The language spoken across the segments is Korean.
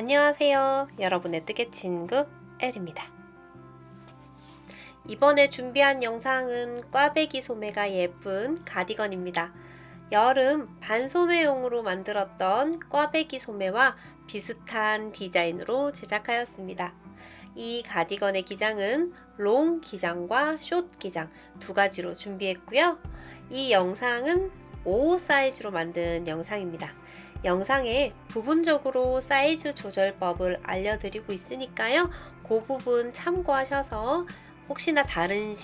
안녕하세요. 여러분의 뜨개 친구 엘입니다. 이번에 준비한 영상은 꽈배기 소매가 예쁜 가디건입니다. 여름 반소매용으로 만들었던 꽈배기 소매와 비슷한 디자인으로 제작하였습니다. 이 가디건의 기장은 롱 기장과 숏 기장 두 가지로 준비했고요. 이 영상은 5 사이즈로 만든 영상입니다. 영상에 부분적으로 사이즈 조절법을 알려드리고 있으니까요. 그 부분 참고하셔서 혹시나 다른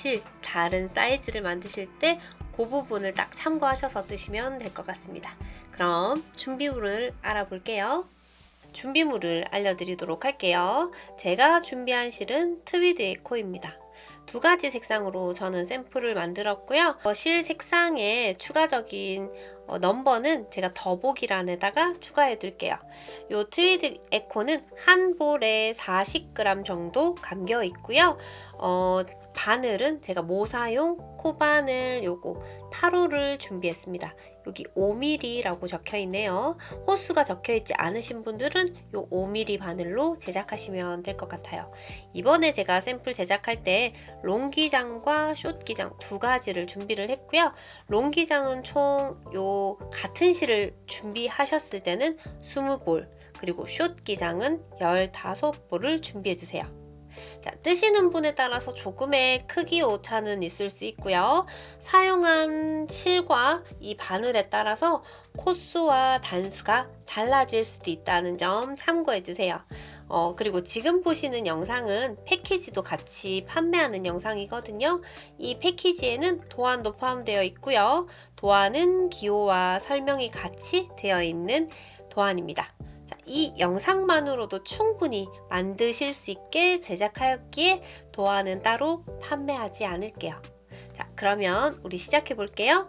다른 사이즈를 만드실 때 그 부분을 딱 참고하셔서 뜨시면 될 것 같습니다. 그럼 준비물을 알아볼게요. 준비물을 알려드리도록 할게요. 제가 준비한 실은 트위드 에코입니다. 두 가지 색상으로 저는 샘플을 만들었고요. 실 색상에 추가적인 넘버는 제가 더보기란에다가 추가해 둘게요. 이 트위드 에코는 한 볼에 40g 정도 감겨 있고요. 바늘은 제가 모사용 코바늘 요거 8호를 준비했습니다. 여기 5mm라고 적혀 있네요. 호수가 적혀 있지 않으신 분들은 요 5mm 바늘로 제작하시면 될 것 같아요. 이번에 제가 샘플 제작할 때 롱기장과 숏기장 두 가지를 준비를 했고요. 롱기장은 총 요 같은 실을 준비하셨을 때는 20볼, 그리고 숏기장은 15볼을 준비해 주세요. 자, 뜨시는 분에 따라서 조금의 크기 오차는 있을 수 있고요. 사용한 실과 이 바늘에 따라서 코수와 단수가 달라질 수도 있다는 점 참고해 주세요. 그리고 지금 보시는 영상은 패키지도 같이 판매하는 영상이거든요. 이 패키지에는 도안도 포함되어 있고요. 도안은 기호와 설명이 같이 되어 있는 도안입니다. 이 영상만으로도 충분히 만드실 수 있게 제작하였기에 도안은 따로 판매하지 않을게요. 자, 그러면 우리 시작해 볼게요.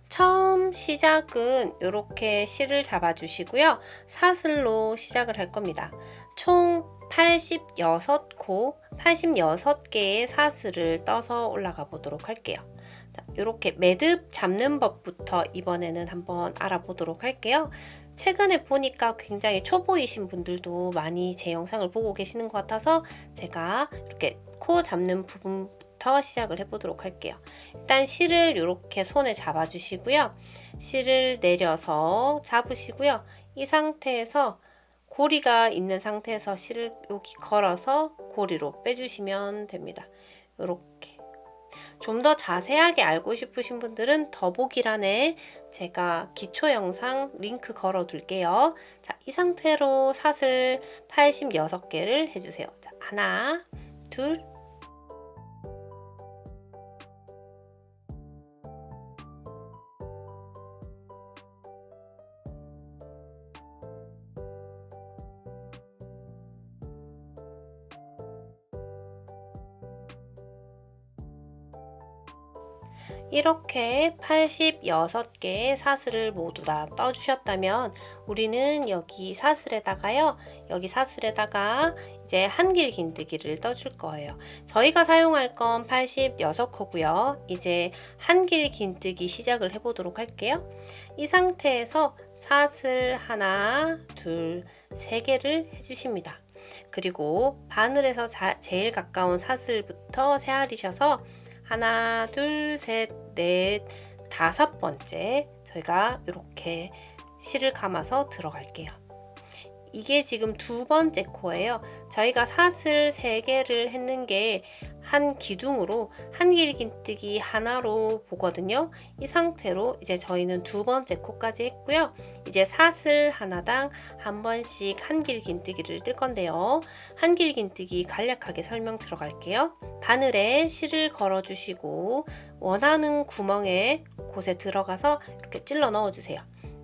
처음 시작은 이렇게 실을 잡아주시고요. 사슬로 시작을 할 겁니다. 총 86코, 86개의 사슬을 떠서 올라가 보도록 할게요. 이렇게 매듭 잡는 법부터 이번에는 한번 알아보도록 할게요. 최근에 보니까 굉장히 초보이신 분들도 많이 제 영상을 보고 계시는 것 같아서 제가 이렇게 코 잡는 부분부터 시작을 해보도록 할게요. 일단 실을 이렇게 손에 잡아주시고요. 실을 내려서 잡으시고요. 이 상태에서 고리가 있는 상태에서 실을 여기 걸어서 고리로 빼주시면 됩니다. 이렇게. 좀 더 자세하게 알고 싶으신 분들은 더보기란에 제가 기초 영상 링크 걸어 둘게요. 자, 이 상태로 사슬 86개를 해주세요. 자, 하나, 둘, 이렇게 86개의 사슬을 모두 다 떠주셨다면 우리는 여기 사슬에다가요. 여기 사슬에다가 이제 한길 긴뜨기를 떠줄 거예요. 저희가 사용할 건 86코고요. 이제 한길 긴뜨기 시작을 해보도록 할게요. 이 상태에서 사슬 하나, 둘, 세 개를 해주십니다. 그리고 바늘에서 제일 가까운 사슬부터 세알이셔서 하나, 둘, 셋, 넷, 5번째 저희가 이렇게 실을 감아서 들어갈게요. 이게 지금 2번째 코예요. 저희가 사슬 3개를 했는 게 한 기둥으로 한길 긴뜨기 하나로 보거든요. 이 상태로 이제 저희는 2번째 코까지 했고요. 이제 사슬 하나당 한 번씩 한길 긴뜨기를 뜰 건데요. 한길 긴뜨기 간략하게 설명 들어갈게요. 바늘에 실을 걸어 주시고 원하는 구멍에 곳에 들어가서 이렇게 찔러 넣어 주세요.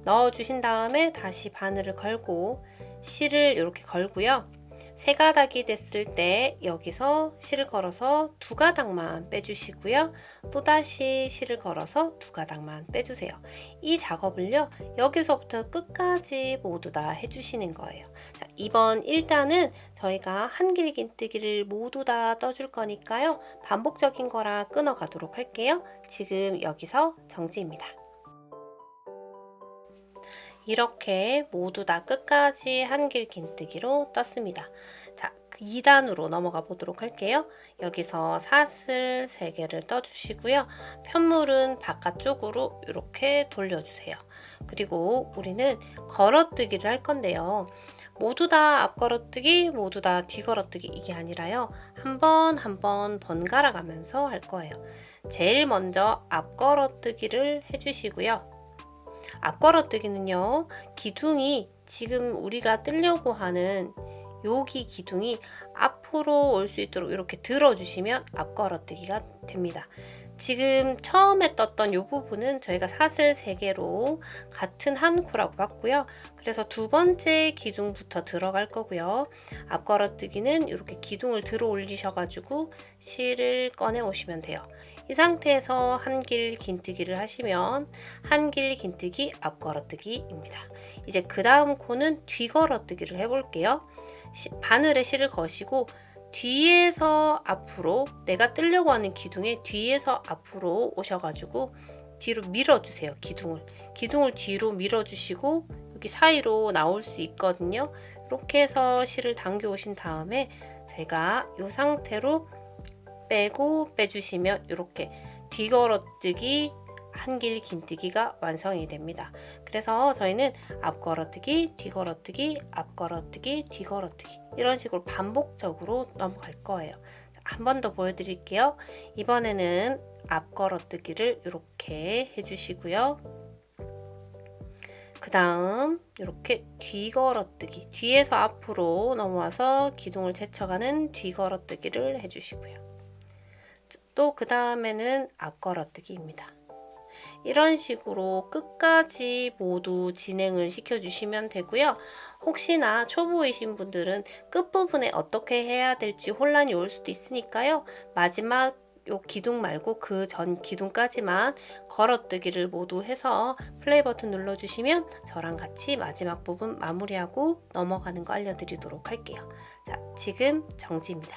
넣어 주신 다음에 다시 바늘을 걸고 실을 이렇게 걸고요. 3가닥이 됐을 때 여기서 실을 걸어서 2가닥만 빼주시고요. 또다시 실을 걸어서 2가닥만 빼주세요. 이 작업을요. 여기서부터 끝까지 모두 다 해주시는 거예요. 자, 이번 1단은 저희가 한길 긴뜨기를 모두 다 떠줄 거니까요. 반복적인 거라 끊어 가도록 할게요. 지금 여기서 정지입니다. 이렇게 모두 다 끝까지 한길 긴뜨기로 떴습니다. 자, 2단으로 넘어가 보도록 할게요. 여기서 사슬 3개를 떠주시고요. 편물은 바깥쪽으로 이렇게 돌려주세요. 그리고 우리는 걸어뜨기를 할 건데요. 모두 다 앞걸어뜨기, 모두 다 뒤걸어뜨기 이게 아니라요. 한 번 한 번 번갈아 가면서 할 거예요. 제일 먼저 앞걸어뜨기를 해주시고요. 앞걸어뜨기는요, 기둥이 지금 우리가 뜨려고 하는 여기 기둥이 앞으로 올 수 있도록 이렇게 들어주시면 앞걸어뜨기가 됩니다. 지금 처음에 떴던 이 부분은 저희가 사슬 3개로 같은 한 코라고 봤고요. 그래서 두 번째 기둥부터 들어갈 거고요. 앞걸어뜨기는 이렇게 기둥을 들어 올리셔가지고 실을 꺼내 오시면 돼요. 이 상태에서 한길 긴뜨기를 하시면 한길 긴뜨기 앞걸어뜨기입니다. 이제 그 다음 코는 뒤걸어뜨기를 해볼게요. 바늘에 실을 거시고 뒤에서 앞으로 내가 뜨려고 하는 기둥에 뒤에서 앞으로 오셔가지고 뒤로 밀어주세요. 기둥을 뒤로 밀어주시고 여기 사이로 나올 수 있거든요. 이렇게 해서 실을 당겨 오신 다음에 제가 이 상태로 빼고 빼주시면 이렇게 뒤걸어뜨기 한길 긴뜨기가 완성이 됩니다. 그래서 저희는 앞걸어뜨기, 뒤걸어뜨기, 앞걸어뜨기, 뒤걸어뜨기 이런 식으로 반복적으로 넘어갈 거예요. 한 번 더 보여드릴게요. 이번에는 앞걸어뜨기를 이렇게 해주시고요. 그 다음 이렇게 뒤걸어뜨기, 뒤에서 앞으로 넘어와서 기둥을 제쳐가는 뒤걸어뜨기를 해주시고요. 또 그 다음에는 앞걸어뜨기입니다. 이런 식으로 끝까지 모두 진행을 시켜주시면 되고요. 혹시나 초보이신 분들은 끝부분에 어떻게 해야 될지 혼란이 올 수도 있으니까요. 마지막 요 기둥 말고 그 전 기둥까지만 걸어뜨기를 모두 해서 플레이 버튼 눌러주시면 저랑 같이 마지막 부분 마무리하고 넘어가는 거 알려드리도록 할게요. 자, 지금 정지입니다.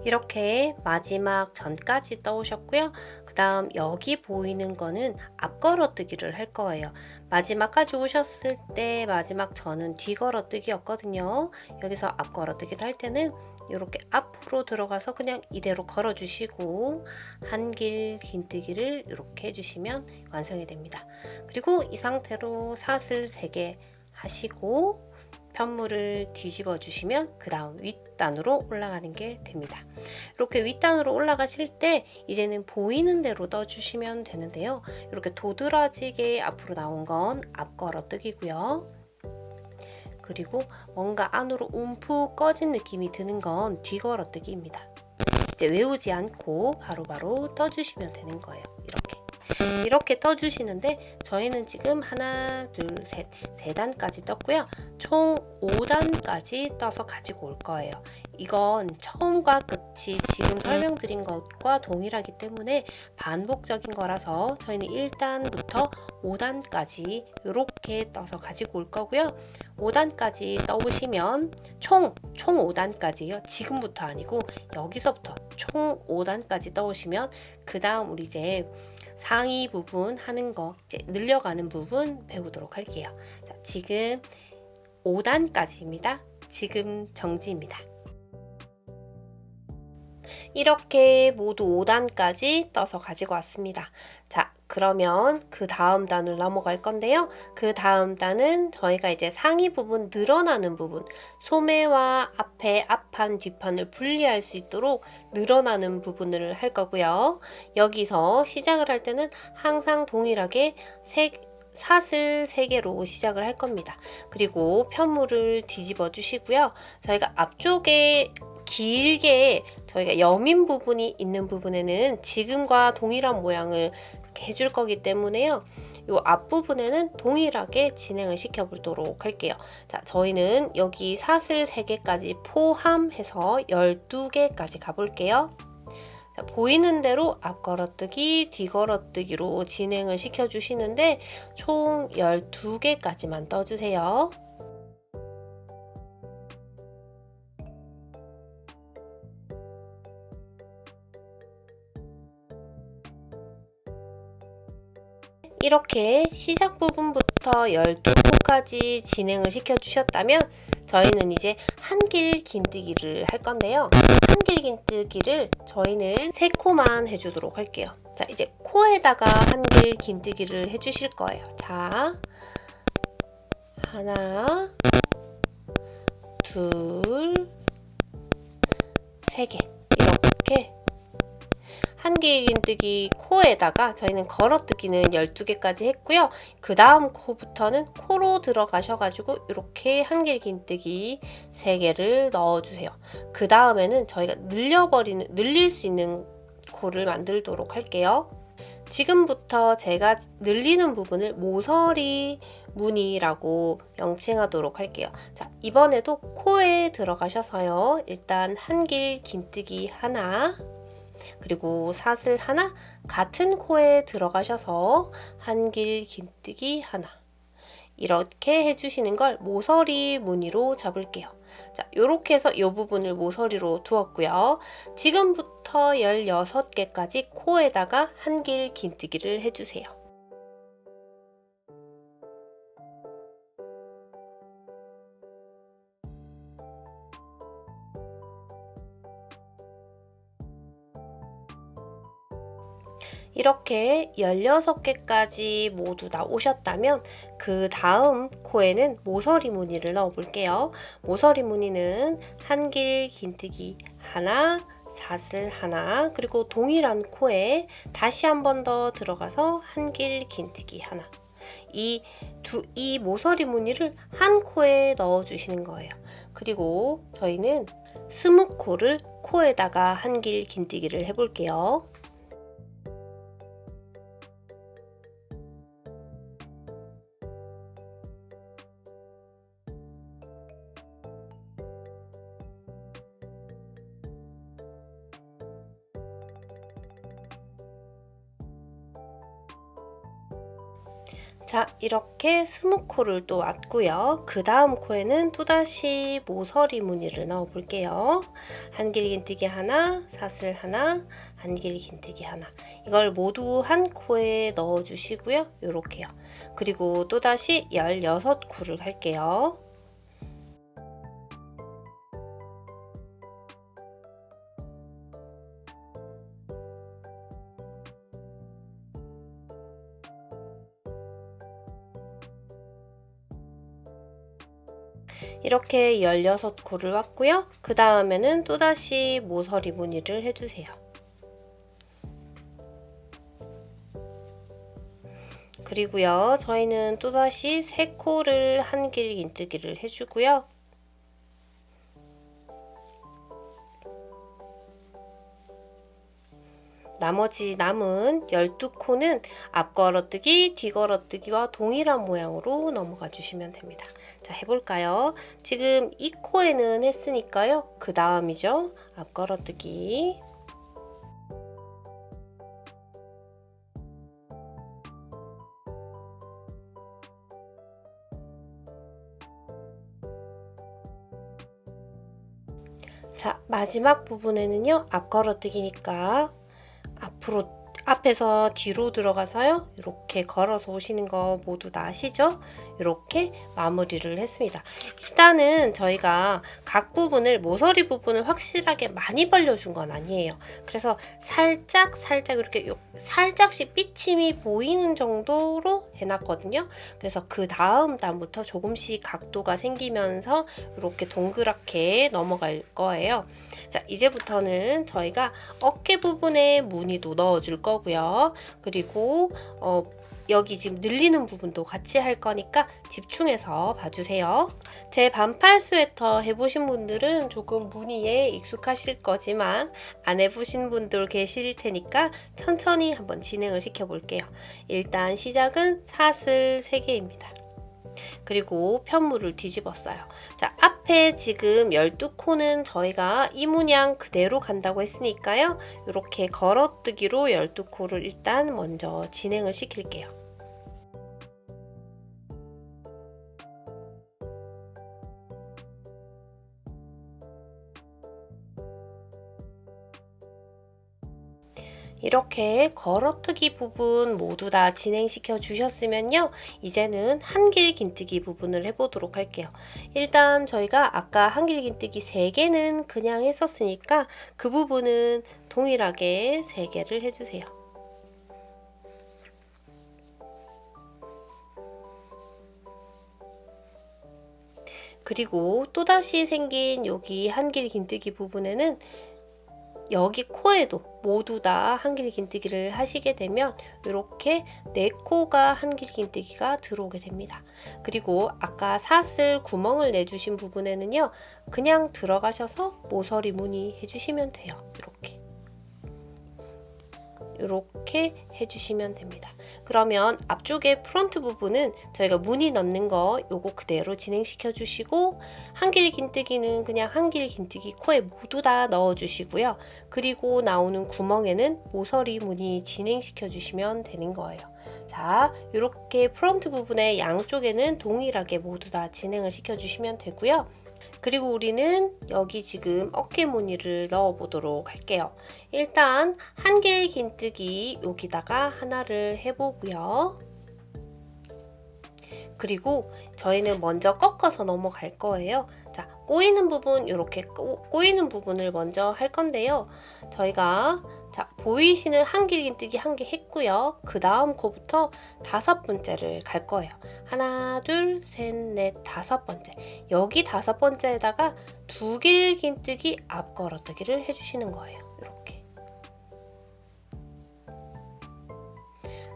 이렇게 마지막 전까지 떠오셨고요. 그 다음 여기 보이는 거는 앞걸어뜨기를 할 거예요. 마지막까지 오셨을 때 마지막 전은 뒤걸어뜨기였거든요. 여기서 앞걸어뜨기를 할 때는 이렇게 앞으로 들어가서 그냥 이대로 걸어주시고 한길 긴뜨기를 이렇게 해주시면 완성이 됩니다. 그리고 이 상태로 사슬 3개 하시고 편물을 뒤집어 주시면 그 다음 윗단으로 올라가는 게 됩니다. 이렇게 윗단으로 올라가실 때 이제는 보이는 대로 떠주시면 되는데요. 이렇게 도드라지게 앞으로 나온 건 앞걸어뜨기고요. 그리고 뭔가 안으로 움푹 꺼진 느낌이 드는 건 뒤걸어뜨기입니다. 이제 외우지 않고 바로바로 떠주시면 되는 거예요. 이렇게 떠주시는데 저희는 지금 하나, 둘, 셋, 3단까지 떴고요. 총 5단까지 떠서 가지고 올 거예요. 이건 처음과 끝이 지금 설명드린 것과 동일하기 때문에 반복적인 거라서 저희는 1단부터 5단까지 이렇게 떠서 가지고 올 거고요. 5단까지 떠오시면 총 5단까지요. 지금부터 아니고 여기서부터 총 5단까지 떠오시면 그 다음 우리 이제 상의 부분 하는 거 이제 늘려가는 부분 배우도록 할게요. 자, 지금 5단까지입니다. 지금 정지입니다. 이렇게 모두 5단까지 떠서 가지고 왔습니다. 자, 그러면 그 다음 단으로 넘어갈 건데요. 그 다음 단은 저희가 이제 상의 부분 늘어나는 부분, 소매와 앞에 앞판, 뒷판을 분리할 수 있도록 늘어나는 부분을 할 거고요. 여기서 시작을 할 때는 항상 동일하게 사슬 3개로 시작을 할 겁니다. 그리고 편물을 뒤집어 주시고요. 저희가 앞쪽에 길게 저희가 여민 부분이 있는 부분에는 지금과 동일한 모양을 해줄 거기 때문에요. 이 앞부분에는 동일하게 진행을 시켜 보도록 할게요. 자, 저희는 여기 사슬 3개까지 포함해서 12개까지 가볼게요. 자, 보이는 대로 앞걸어뜨기, 뒤걸어뜨기로 진행을 시켜 주시는데 총 12개까지만 떠주세요. 이렇게 시작 부분부터 12코까지 진행을 시켜주셨다면 저희는 이제 한길 긴뜨기를 할 건데요. 한길 긴뜨기를 저희는 3코만 해주도록 할게요. 자, 이제 코에다가 한길 긴뜨기를 해주실 거예요. 자, 하나, 둘, 3개 이렇게 한길 긴뜨기 코에다가 저희는 걸어뜨기는 12개까지 했고요. 그 다음 코부터는 코로 들어가셔가지고 이렇게 한길 긴뜨기 3개를 넣어주세요. 그 다음에는 저희가 늘릴 수 있는 코를 만들도록 할게요. 지금부터 제가 늘리는 부분을 모서리 무늬라고 명칭하도록 할게요. 자, 이번에도 코에 들어가셔서요. 일단 한길 긴뜨기 하나, 그리고 사슬 하나, 같은 코에 들어가셔서 한길 긴뜨기 하나, 이렇게 해주시는 걸 모서리 무늬로 잡을게요. 자, 이렇게 해서 이 부분을 모서리로 두었고요. 지금부터 16개까지 코에다가 한길 긴뜨기를 해주세요. 이렇게 16개까지 모두 다 오셨다면 그 다음 코에는 모서리 무늬를 넣어 볼게요. 모서리 무늬는 한길 긴뜨기 하나, 사슬 하나, 그리고 동일한 코에 다시 한 번 더 들어가서 한길 긴뜨기 하나. 이 모서리 무늬를 한 코에 넣어 주시는 거예요. 그리고 저희는 20코를 코에다가 한길 긴뜨기를 해 볼게요. 자, 이렇게 20코를 또 왔고요. 그 다음 코에는 또다시 모서리 무늬를 넣어 볼게요. 한길 긴뜨기 하나, 사슬 하나, 한길 긴뜨기 하나. 이걸 모두 한 코에 넣어 주시고요. 요렇게요. 그리고 또다시 16코를 할게요. 이렇게 16코를 왔고요. 그 다음에는 또다시 모서리 무늬를 해주세요. 그리고요, 저희는 또다시 3코를 한길 긴뜨기를 해주고요. 나머지 남은 12코는 앞걸어뜨기, 뒤걸어뜨기와 동일한 모양으로 넘어가 주시면 됩니다. 자, 해볼까요? 지금 이 코에는 했으니까요. 그 다음이죠. 앞걸어뜨기. 자, 마지막 부분에는요. 앞걸어뜨기니까 앞에서 뒤로 들어가서요. 이렇게 걸어서 오시는 거 모두 다 아시죠? 이렇게 마무리를 했습니다. 일단은 저희가 각 부분을, 모서리 부분을 확실하게 많이 벌려준 건 아니에요. 그래서 살짝 이렇게 살짝씩 삐침이 보이는 정도로 해놨거든요. 그래서 그 다음 단부터 조금씩 각도가 생기면서 이렇게 동그랗게 넘어갈 거예요. 자, 이제부터는 저희가 어깨 부분에 무늬도 넣어줄 거고요. 그리고 여기 지금 늘리는 부분도 같이 할 거니까 집중해서 봐주세요. 제 반팔 스웨터 해보신 분들은 조금 무늬에 익숙하실 거지만 안 해보신 분들 계실 테니까 천천히 한번 진행을 시켜볼게요. 일단 시작은 사슬 3개입니다. 그리고 편물을 뒤집었어요. 자, 앞에 지금 12코는 저희가 이 문양 그대로 간다고 했으니까요. 이렇게 걸어뜨기로 12코를 일단 먼저 진행을 시킬게요. 이렇게 걸어뜨기 부분 모두 다 진행시켜 주셨으면요. 이제는 한길 긴뜨기 부분을 해보도록 할게요. 일단 저희가 아까 한길 긴뜨기 3개는 그냥 했었으니까 그 부분은 동일하게 3개를 해주세요. 그리고 또다시 생긴 여기 한길 긴뜨기 부분에는 여기 코에도 모두 다 한길 긴뜨기를 하시게 되면 이렇게 4코가 한길 긴뜨기가 들어오게 됩니다. 그리고 아까 사슬 구멍을 내주신 부분에는요. 그냥 들어가셔서 모서리 무늬 해주시면 돼요. 이렇게 해주시면 됩니다. 그러면 앞쪽에 프론트 부분은 저희가 무늬 넣는 거 요거 그대로 진행시켜 주시고 한길 긴뜨기는 그냥 한길 긴뜨기 코에 모두 다 넣어 주시고요. 그리고 나오는 구멍에는 모서리 무늬 진행시켜 주시면 되는 거예요. 자, 이렇게 프론트 부분의 양쪽에는 동일하게 모두 다 진행을 시켜 주시면 되고요. 그리고 우리는 여기 지금 어깨 무늬를 넣어 보도록 할게요. 일단 한길 긴뜨기 여기다가 하나를 해보고요. 그리고 저희는 먼저 꺾어서 넘어갈 거예요. 자, 꼬이는 부분 이렇게 꼬이는 부분을 먼저 할 건데요. 저희가 자, 보이시는 한길 긴뜨기 1개 했고요. 그 다음 코부터 5번째를 갈 거예요. 하나, 둘, 셋, 넷, 5번째. 여기 5번째에다가 2길 긴뜨기 앞 걸어뜨기를 해주시는 거예요. 이렇게.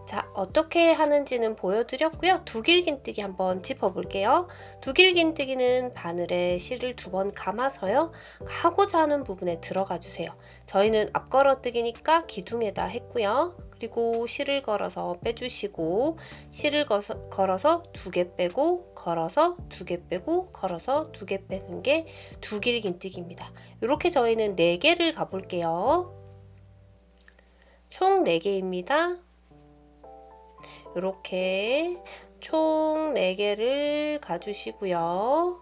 자, 어떻게 하는지는 보여드렸고요. 2길 긴뜨기 한번 짚어볼게요. 2길 긴뜨기는 바늘에 실을 2번 감아서요. 하고자 하는 부분에 들어가 주세요. 저희는 앞 걸어뜨기니까 기둥에다 했고요. 그리고 실을 걸어서 빼주시고 실을 걸어서 2개 빼고 걸어서 2개 빼고 걸어서 2개 빼는 게 2길 긴뜨기입니다. 이렇게 저희는 4개를 가볼게요. 총 4개입니다. 이렇게 총 4개를 가주시고요.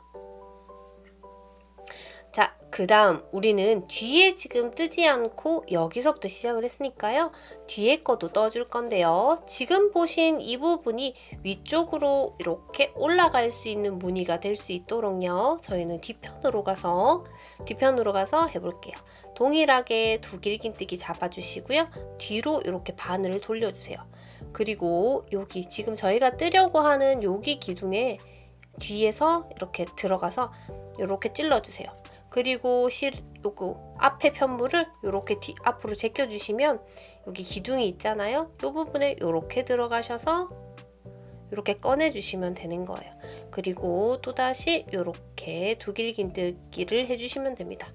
자, 그 다음 우리는 뒤에 지금 뜨지 않고 여기서부터 시작을 했으니까요. 뒤에 것도 떠줄 건데요. 지금 보신 이 부분이 위쪽으로 이렇게 올라갈 수 있는 무늬가 될 수 있도록요. 저희는 뒤편으로 가서 해볼게요. 동일하게 2길 긴뜨기 잡아주시고요. 뒤로 이렇게 바늘을 돌려주세요. 그리고 여기 지금 저희가 뜨려고 하는 여기 기둥에 뒤에서 이렇게 들어가서 이렇게 찔러주세요. 그리고 요거 앞에 편물을 이렇게 앞으로 제껴주시면 여기 기둥이 있잖아요. 이 부분에 이렇게 들어가셔서 이렇게 꺼내주시면 되는 거예요. 그리고 또다시 이렇게 2길 긴뜨기를 해주시면 됩니다.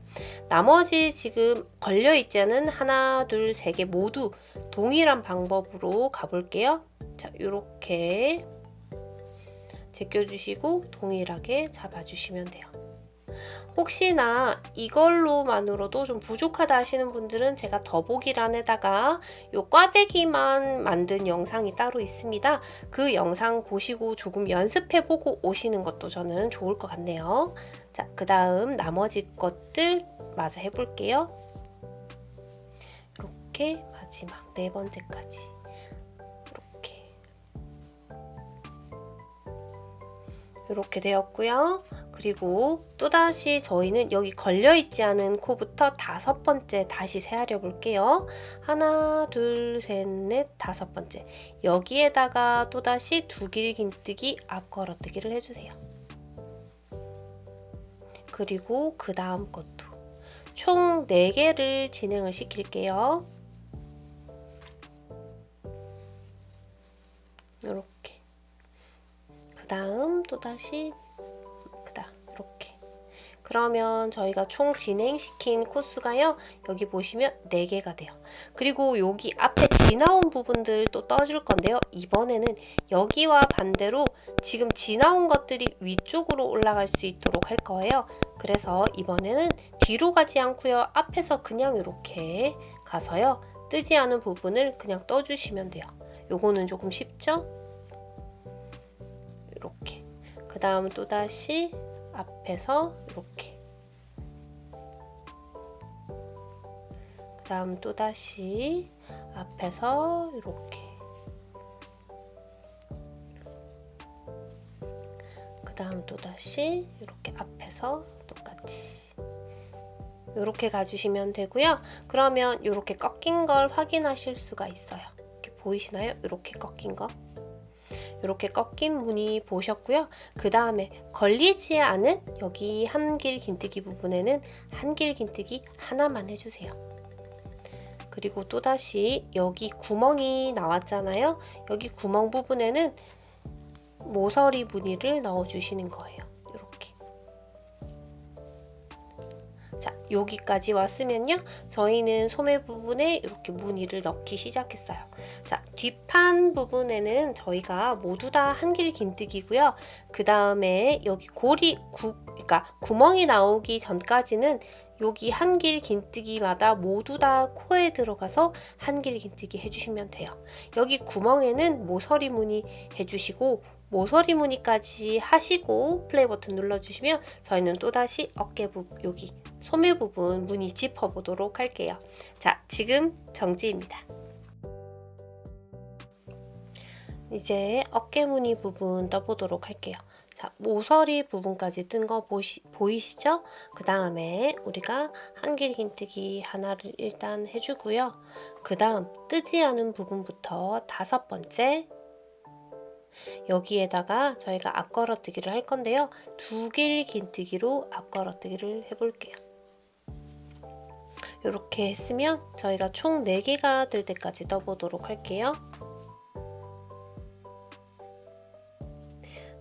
나머지 지금 걸려있지 않은 하나, 둘, 3개 모두 동일한 방법으로 가볼게요. 자, 이렇게 제껴주시고 동일하게 잡아주시면 돼요. 혹시나 이걸로만으로도 좀 부족하다 하시는 분들은 제가 더보기란에다가 요 꽈배기만 만든 영상이 따로 있습니다. 그 영상 보시고 조금 연습해보고 오시는 것도 저는 좋을 것 같네요. 자, 그 다음 나머지 것들 마저 해볼게요. 이렇게 마지막 4번째까지 이렇게 되었고요. 그리고 또다시 저희는 여기 걸려있지 않은 코부터 5번째 다시 세아려 볼게요. 하나, 둘, 셋, 넷, 5번째. 여기에다가 또다시 2길 긴뜨기 앞 걸어뜨기를 해주세요. 그리고 그 다음 것도 총 4개를 진행을 시킬게요. 이렇게. 그 다음 또다시 이렇게. 그러면 저희가 총 진행시킨 코스가요. 여기 보시면 4개가 돼요. 그리고 여기 앞에 지나온 부분들 또 떠줄 건데요. 이번에는 여기와 반대로 지금 지나온 것들이 위쪽으로 올라갈 수 있도록 할 거예요. 그래서 이번에는 뒤로 가지 않고요. 앞에서 그냥 이렇게 가서요. 뜨지 않은 부분을 그냥 떠주시면 돼요. 요거는 조금 쉽죠? 이렇게. 그 다음 또다시 앞에서 이렇게. 그 다음 또다시 앞에서 이렇게, 그 다음 또다시 이렇게 앞에서 똑같이 이렇게 가주시면 되고요. 그러면 이렇게 꺾인 걸 확인하실 수가 있어요. 이렇게 보이시나요? 이렇게 꺾인 거. 이렇게 꺾인 무늬 보셨고요. 그 다음에 걸리지 않은 여기 한길 긴뜨기 부분에는 한길 긴뜨기 하나만 해주세요. 그리고 또다시 여기 구멍이 나왔잖아요. 여기 구멍 부분에는 모서리 무늬를 넣어주시는 거예요. 이렇게. 자, 여기까지 왔으면요. 저희는 소매 부분에 이렇게 무늬를 넣기 시작했어요. 자, 뒷판 부분에는 저희가 모두 다 한길 긴뜨기고요. 그 다음에 여기 그러니까 구멍이 나오기 전까지는 여기 한길 긴뜨기마다 모두 다 코에 들어가서 한길 긴뜨기 해주시면 돼요. 여기 구멍에는 모서리 무늬 해주시고, 모서리 무늬까지 하시고 플레이 버튼 눌러주시면 저희는 또다시 어깨 부분, 여기 소매 부분 무늬 짚어보도록 할게요. 자, 지금 정지입니다. 이제 어깨 무늬 부분 떠보도록 할게요. 자, 모서리 부분까지 뜬 거 보이시죠? 그 다음에 우리가 한길 긴뜨기 하나를 일단 해주고요. 그 다음 뜨지 않은 부분부터 5번째, 여기에다가 저희가 앞걸어뜨기를 할 건데요. 2길 긴뜨기로 앞걸어뜨기를 해볼게요. 이렇게 했으면 저희가 총 4개가 될 때까지 떠보도록 할게요.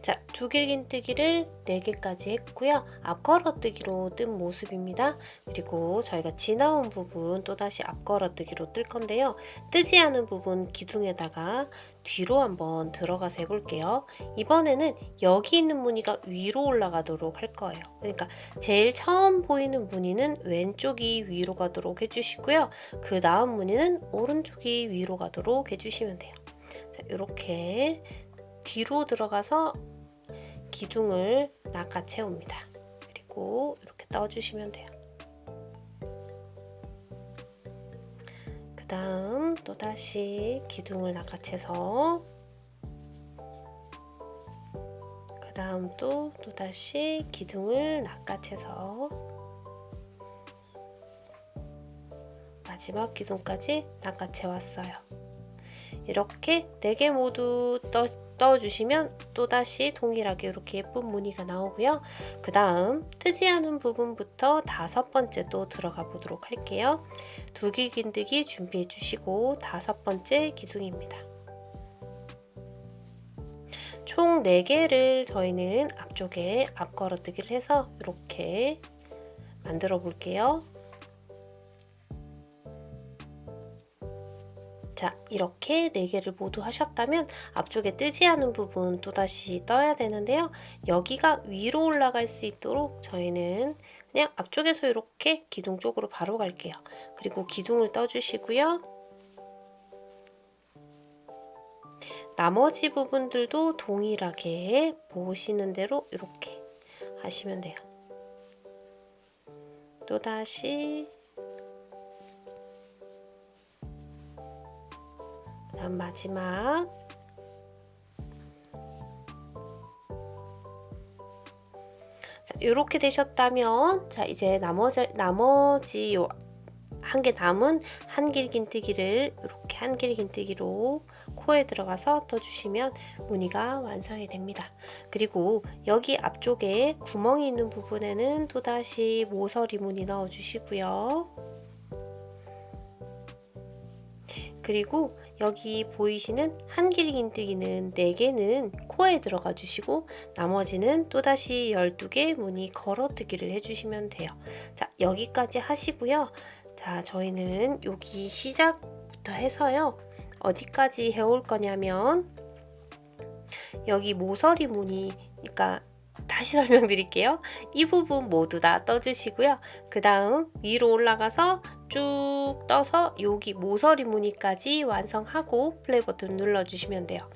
자, 2길 긴뜨기를 4개까지 했고요. 앞걸어뜨기로 뜬 모습입니다. 그리고 저희가 지나온 부분 또다시 앞걸어뜨기로 뜰 건데요. 뜨지 않은 부분 기둥에다가 뒤로 한번 들어가서 해볼게요. 이번에는 여기 있는 무늬가 위로 올라가도록 할 거예요. 그러니까 제일 처음 보이는 무늬는 왼쪽이 위로 가도록 해주시고요. 그 다음 무늬는 오른쪽이 위로 가도록 해주시면 돼요. 자, 이렇게 뒤로 들어가서 기둥을 낚아채웁니다. 그리고 이렇게 떠주시면 돼요. 그 다음 또다시 기둥을 낚아채서, 그 다음 또다시 기둥을 낚아채서 마지막 기둥까지 낚아채 왔어요. 이렇게 4개 모두 떠주시면 또다시 동일하게 이렇게 예쁜 무늬가 나오고요. 그 다음 뜨지 않은 부분부터 5번째 또 들어가 보도록 할게요. 2길 긴뜨기 준비해 주시고 5번째 기둥입니다. 총 4개를 저희는 앞쪽에 앞걸어뜨기를 해서 이렇게 만들어 볼게요. 자, 이렇게 4개를 모두 하셨다면 앞쪽에 뜨지 않은 부분 또다시 떠야 되는데요. 여기가 위로 올라갈 수 있도록 저희는 그냥 앞쪽에서 이렇게 기둥 쪽으로 바로 갈게요. 그리고 기둥을 떠주시고요. 나머지 부분들도 동일하게 보시는 대로 이렇게 하시면 돼요. 또다시 다음 마지막, 자, 이렇게 되셨다면 자, 이제 나머지 요 한 개 남은 한길 긴뜨기를 이렇게 한길 긴뜨기로 코에 들어가서 떠주시면 무늬가 완성이 됩니다. 그리고 여기 앞쪽에 구멍이 있는 부분에는 또다시 모서리 무늬 넣어주시고요. 그리고 여기 보이시는 한길 긴뜨기는 4개는 코에 들어가 주시고 나머지는 또다시 12개 무늬 걸어뜨기를 해주시면 돼요. 자, 여기까지 하시고요. 자, 저희는 여기 시작부터 해서요. 어디까지 해올 거냐면 여기 모서리 무늬, 그러니까 다시 설명드릴게요. 이 부분 모두 다 떠주시고요. 그 다음 위로 올라가서 쭉 떠서 여기 모서리 무늬까지 완성하고 플레이 버튼 눌러주시면 돼요.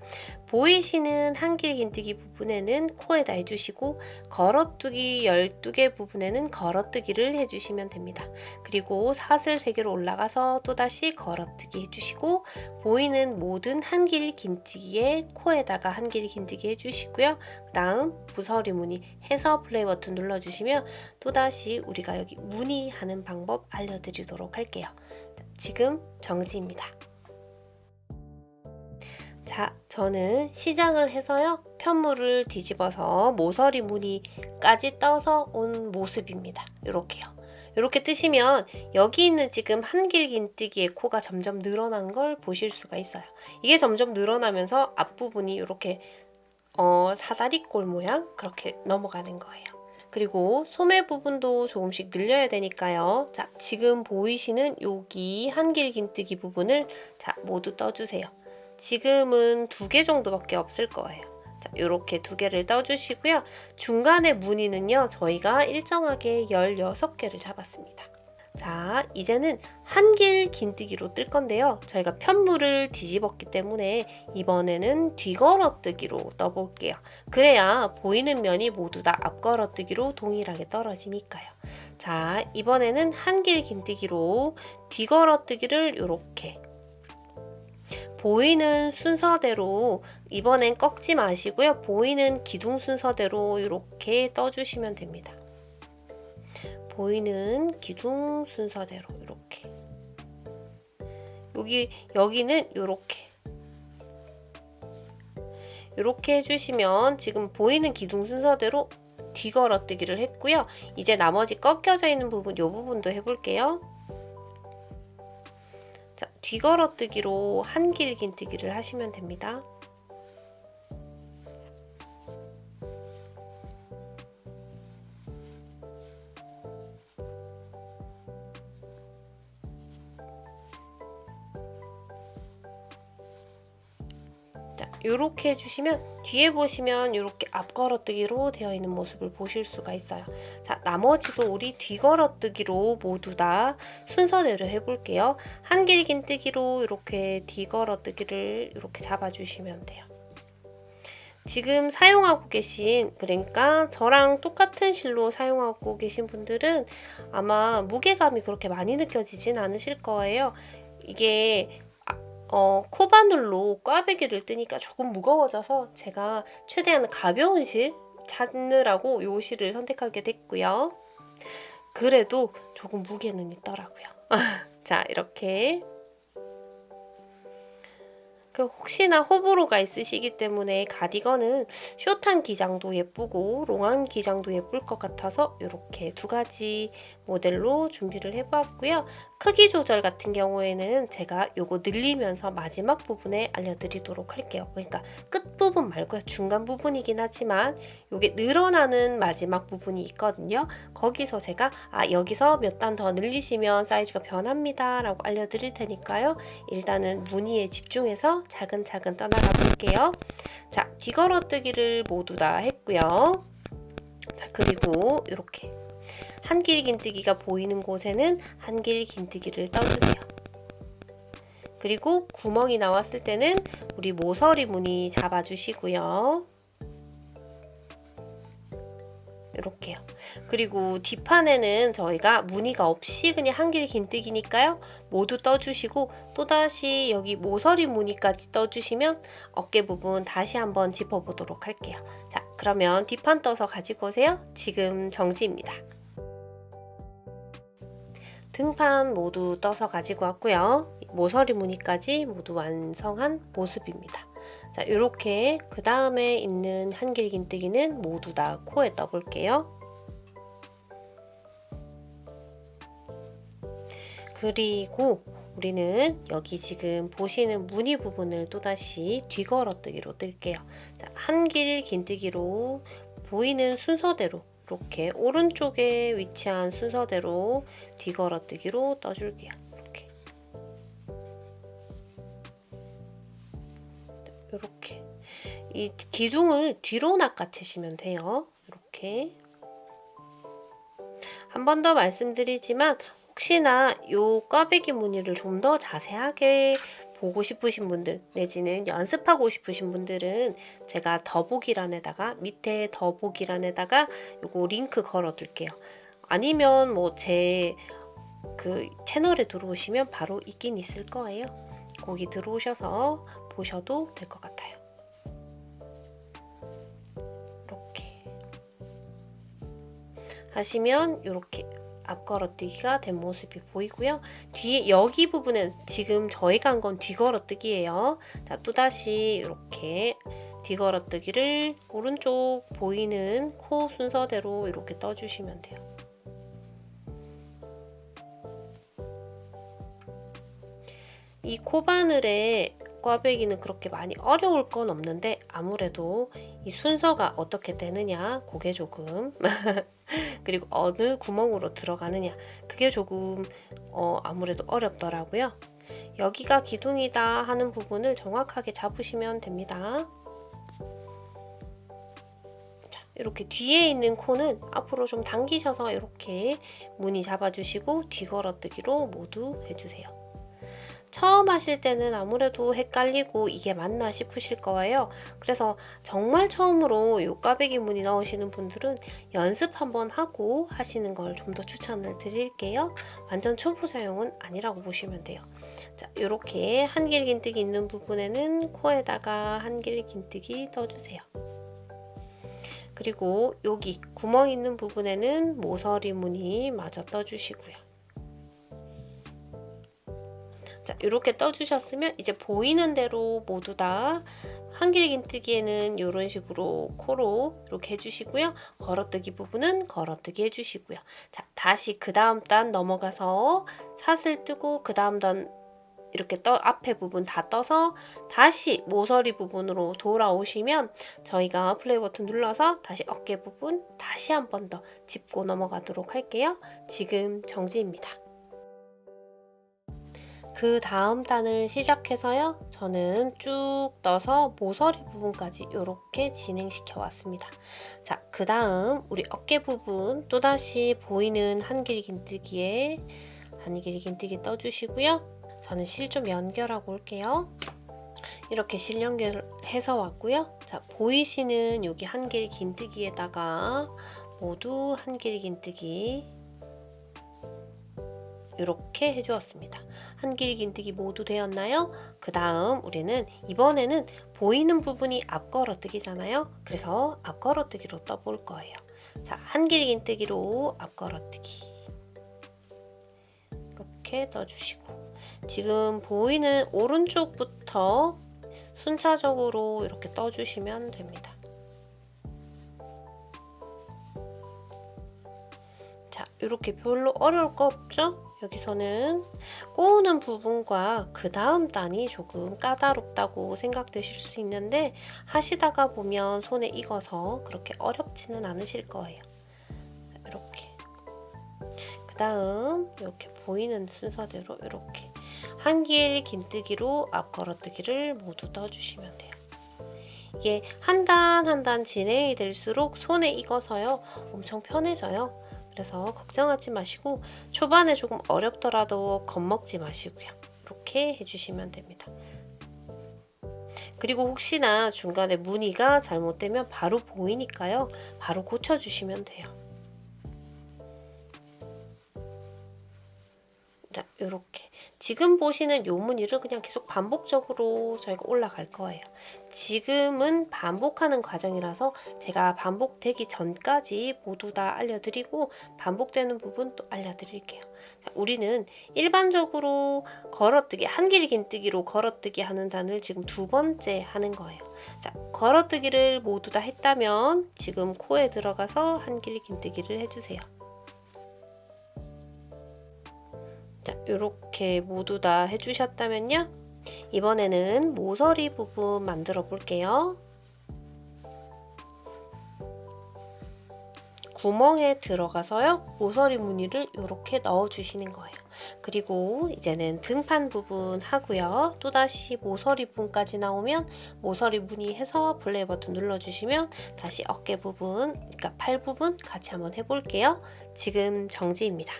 보이시는 한길 긴뜨기 부분에는 코에다 해주시고 걸어뜨기 12개 부분에는 걸어뜨기를 해주시면 됩니다. 그리고 사슬 3개로 올라가서 또다시 걸어뜨기 해주시고 보이는 모든 한길 긴뜨기에 코에다가 한길 긴뜨기 해주시고요. 그 다음 부서리 무늬 해서 플레이 버튼 눌러주시면 또다시 우리가 여기 무늬하는 방법 알려드리도록 할게요. 지금 정지입니다. 자, 저는 시작을 해서요. 편물을 뒤집어서 모서리 무늬까지 떠서 온 모습입니다. 이렇게요. 이렇게 뜨시면 여기 있는 지금 한길 긴뜨기의 코가 점점 늘어나는 걸 보실 수가 있어요. 이게 점점 늘어나면서 앞부분이 이렇게 사다리꼴 모양 그렇게 넘어가는 거예요. 그리고 소매 부분도 조금씩 늘려야 되니까요. 자, 지금 보이시는 여기 한길 긴뜨기 부분을 자, 모두 떠주세요. 지금은 2개 정도밖에 없을 거예요. 자, 이렇게 2개를 떠주시고요. 중간에 무늬는요, 저희가 일정하게 16개를 잡았습니다. 자, 이제는 한길 긴뜨기로 뜰 건데요. 저희가 편물을 뒤집었기 때문에 이번에는 뒤걸어뜨기로 떠볼게요. 그래야 보이는 면이 모두 다 앞걸어뜨기로 동일하게 떨어지니까요. 자, 이번에는 한길 긴뜨기로 뒤걸어뜨기를 이렇게 보이는 순서대로 이번엔 꺾지 마시고요. 보이는 기둥 순서대로 이렇게 떠주시면 됩니다. 보이는 기둥 순서대로 이렇게 여기는 이렇게 해주시면 지금 보이는 기둥 순서대로 뒤걸어뜨기를 했고요. 이제 나머지 꺾여져 있는 부분 이 부분도 해볼게요. 자, 뒤걸어뜨기로 한길 긴뜨기를 하시면 됩니다. 자, 이렇게 해주시면 뒤에 보시면 이렇게 앞걸어뜨기로 되어 있는 모습을 보실 수가 있어요. 자, 나머지도 우리 뒤걸어뜨기로 모두 다 순서대로 해볼게요. 한길 긴뜨기로 이렇게 뒤걸어뜨기를 이렇게 잡아주시면 돼요. 지금 사용하고 계신, 그러니까 저랑 똑같은 실로 사용하고 계신 분들은 아마 무게감이 그렇게 많이 느껴지진 않으실 거예요. 이게 코바늘로 꽈배기를 뜨니까 조금 무거워져서 제가 최대한 가벼운 실 찾느라고 이 실을 선택하게 됐고요. 그래도 조금 무게는 있더라고요. 자, 이렇게 혹시나 호불호가 있으시기 때문에 가디건은 숏한 기장도 예쁘고 롱한 기장도 예쁠 것 같아서 이렇게 2가지 모델로 준비를 해보았고요. 크기 조절 같은 경우에는 제가 요거 늘리면서 마지막 부분에 알려드리도록 할게요. 그러니까 끝부분 말고요. 중간 부분이긴 하지만 요게 늘어나는 마지막 부분이 있거든요. 거기서 제가 여기서 몇 단 더 늘리시면 사이즈가 변합니다 라고 알려드릴 테니까요. 일단은 무늬에 집중해서 차근차근 떠나가 볼게요. 자, 뒤걸어뜨기를 모두 다 했고요. 자, 그리고 이렇게 한길 긴뜨기가 보이는 곳에는 한길 긴뜨기를 떠주세요. 그리고 구멍이 나왔을 때는 우리 모서리 무늬 잡아주시고요. 이렇게요. 그리고 뒷판에는 저희가 무늬가 없이 그냥 한길 긴뜨기니까요. 모두 떠주시고 또다시 여기 모서리 무늬까지 떠주시면 어깨 부분 다시 한번 짚어보도록 할게요. 자, 그러면 뒷판 떠서 가지고 오세요. 지금 정지입니다. 등판 모두 떠서 가지고 왔고요. 모서리 무늬까지 모두 완성한 모습입니다. 자, 이렇게 그 다음에 있는 한길 긴뜨기는 모두 다 코에 떠볼게요. 그리고 우리는 여기 지금 보시는 무늬 부분을 또다시 뒤걸어뜨기로 뜰게요. 자, 한길 긴뜨기로 보이는 순서대로 이렇게 오른쪽에 위치한 순서대로 뒤걸어뜨기로 떠줄게요. 이렇게 이 기둥을 뒤로 낚아채시면 돼요. 이렇게 한 번 더 말씀드리지만 혹시나 요 꽈배기 무늬를 좀 더 자세하게 보고 싶으신 분들 내지는 연습하고 싶으신 분들은 제가 더보기란에다가 밑에 더보기란에다가 요거 링크 걸어 둘게요. 아니면 뭐 제 그 채널에 들어오시면 바로 있긴 있을 거예요. 거기 들어오셔서 보셔도 될 것 같아요. 이렇게 하시면 이렇게 앞걸어뜨기가 된 모습이 보이고요. 뒤에 여기 부분은 지금 저희가 한 건 뒤걸어뜨기예요. 자, 또다시 이렇게 뒤걸어뜨기를 오른쪽 보이는 코 순서대로 이렇게 떠주시면 돼요. 이 코바늘에 꽈배기는 그렇게 많이 어려울 건 없는데 아무래도 이 순서가 어떻게 되느냐 그게 조금 그리고 어느 구멍으로 들어가느냐 그게 조금 아무래도 어렵더라고요. 여기가 기둥이다 하는 부분을 정확하게 잡으시면 됩니다. 자, 이렇게 뒤에 있는 코는 앞으로 좀 당기셔서 이렇게 무늬 잡아주시고 뒤걸어뜨기로 모두 해주세요. 처음 하실 때는 아무래도 헷갈리고 이게 맞나 싶으실 거예요. 그래서 정말 처음으로 이 꽈배기 무늬 넣으시는 분들은 연습 한번 하고 하시는 걸 좀 더 추천을 드릴게요. 완전 초보 사용은 아니라고 보시면 돼요. 자, 이렇게 한길 긴뜨기 있는 부분에는 코에다가 한길 긴뜨기 떠주세요. 그리고 여기 구멍 있는 부분에는 모서리 무늬 마저 떠주시고요. 자, 이렇게 떠주셨으면 이제 보이는 대로 모두 다 한길 긴뜨기에는 이런 식으로 코로 이렇게 해주시고요. 걸어뜨기 부분은 걸어뜨기 해주시고요. 자, 다시 그 다음 단 넘어가서 사슬 뜨고 그 다음 단 이렇게 앞에 부분 다 떠서 다시 모서리 부분으로 돌아오시면 저희가 플레이 버튼 눌러서 다시 어깨 부분 다시 한 번 더 짚고 넘어가도록 할게요. 지금 정지입니다. 그 다음 단을 시작해서요. 저는 쭉 떠서 모서리 부분까지 이렇게 진행시켜 왔습니다. 자, 그 다음 우리 어깨 부분 또다시 보이는 한길 긴뜨기에 한길 긴뜨기 떠주시고요. 저는 실 좀 연결하고 올게요. 이렇게 실 연결해서 왔고요. 자, 보이시는 여기 한길 긴뜨기에다가 모두 한길 긴뜨기 이렇게 해주었습니다. 한길 긴뜨기 모두 되었나요? 그 다음 우리는 이번에는 보이는 부분이 앞걸어뜨기잖아요. 그래서 앞걸어뜨기로 떠볼 거예요. 자, 한길 긴뜨기로 앞걸어뜨기 이렇게 떠주시고 지금 보이는 오른쪽부터 순차적으로 이렇게 떠주시면 됩니다. 자, 이렇게 별로 어려울 거 없죠? 여기서는 꼬우는 부분과 그 다음 단이 조금 까다롭다고 생각되실 수 있는데 하시다가 보면 손에 익어서 그렇게 어렵지는 않으실 거예요. 이렇게 그 다음 이렇게 보이는 순서대로 이렇게 한길 긴뜨기로 앞걸어뜨기를 모두 떠주시면 돼요. 이게 한 단 한 단 진행이 될수록 손에 익어서요 엄청 편해져요. 그래서 걱정하지 마시고 초반에 조금 어렵더라도 겁먹지 마시고요. 이렇게 해주시면 됩니다. 그리고 혹시나 중간에 무늬가 잘못되면 바로 보이니까요. 바로 고쳐주시면 돼요. 자, 이렇게 지금 보시는 요 무늬를 그냥 계속 반복적으로 저희가 올라갈 거예요. 지금은 반복하는 과정이라서 제가 반복되기 전까지 모두 다 알려드리고 반복되는 부분 또 알려드릴게요. 자, 우리는 일반적으로 걸어뜨기, 한길 긴뜨기로 걸어뜨기 하는 단을 지금 두 번째 하는 거예요. 자, 걸어뜨기를 모두 다 했다면 지금 코에 들어가서 한길 긴뜨기를 해주세요. 자, 이렇게 모두 다 해주셨다면요. 이번에는 모서리 부분 만들어 볼게요. 구멍에 들어가서요. 모서리 무늬를 이렇게 넣어주시는 거예요. 그리고 이제는 등판 부분 하고요. 또다시 모서리 부분까지 나오면 모서리 무늬 해서 플레이 버튼 눌러주시면 다시 어깨 부분, 그러니까 팔 부분 같이 한번 해볼게요. 지금 정지입니다.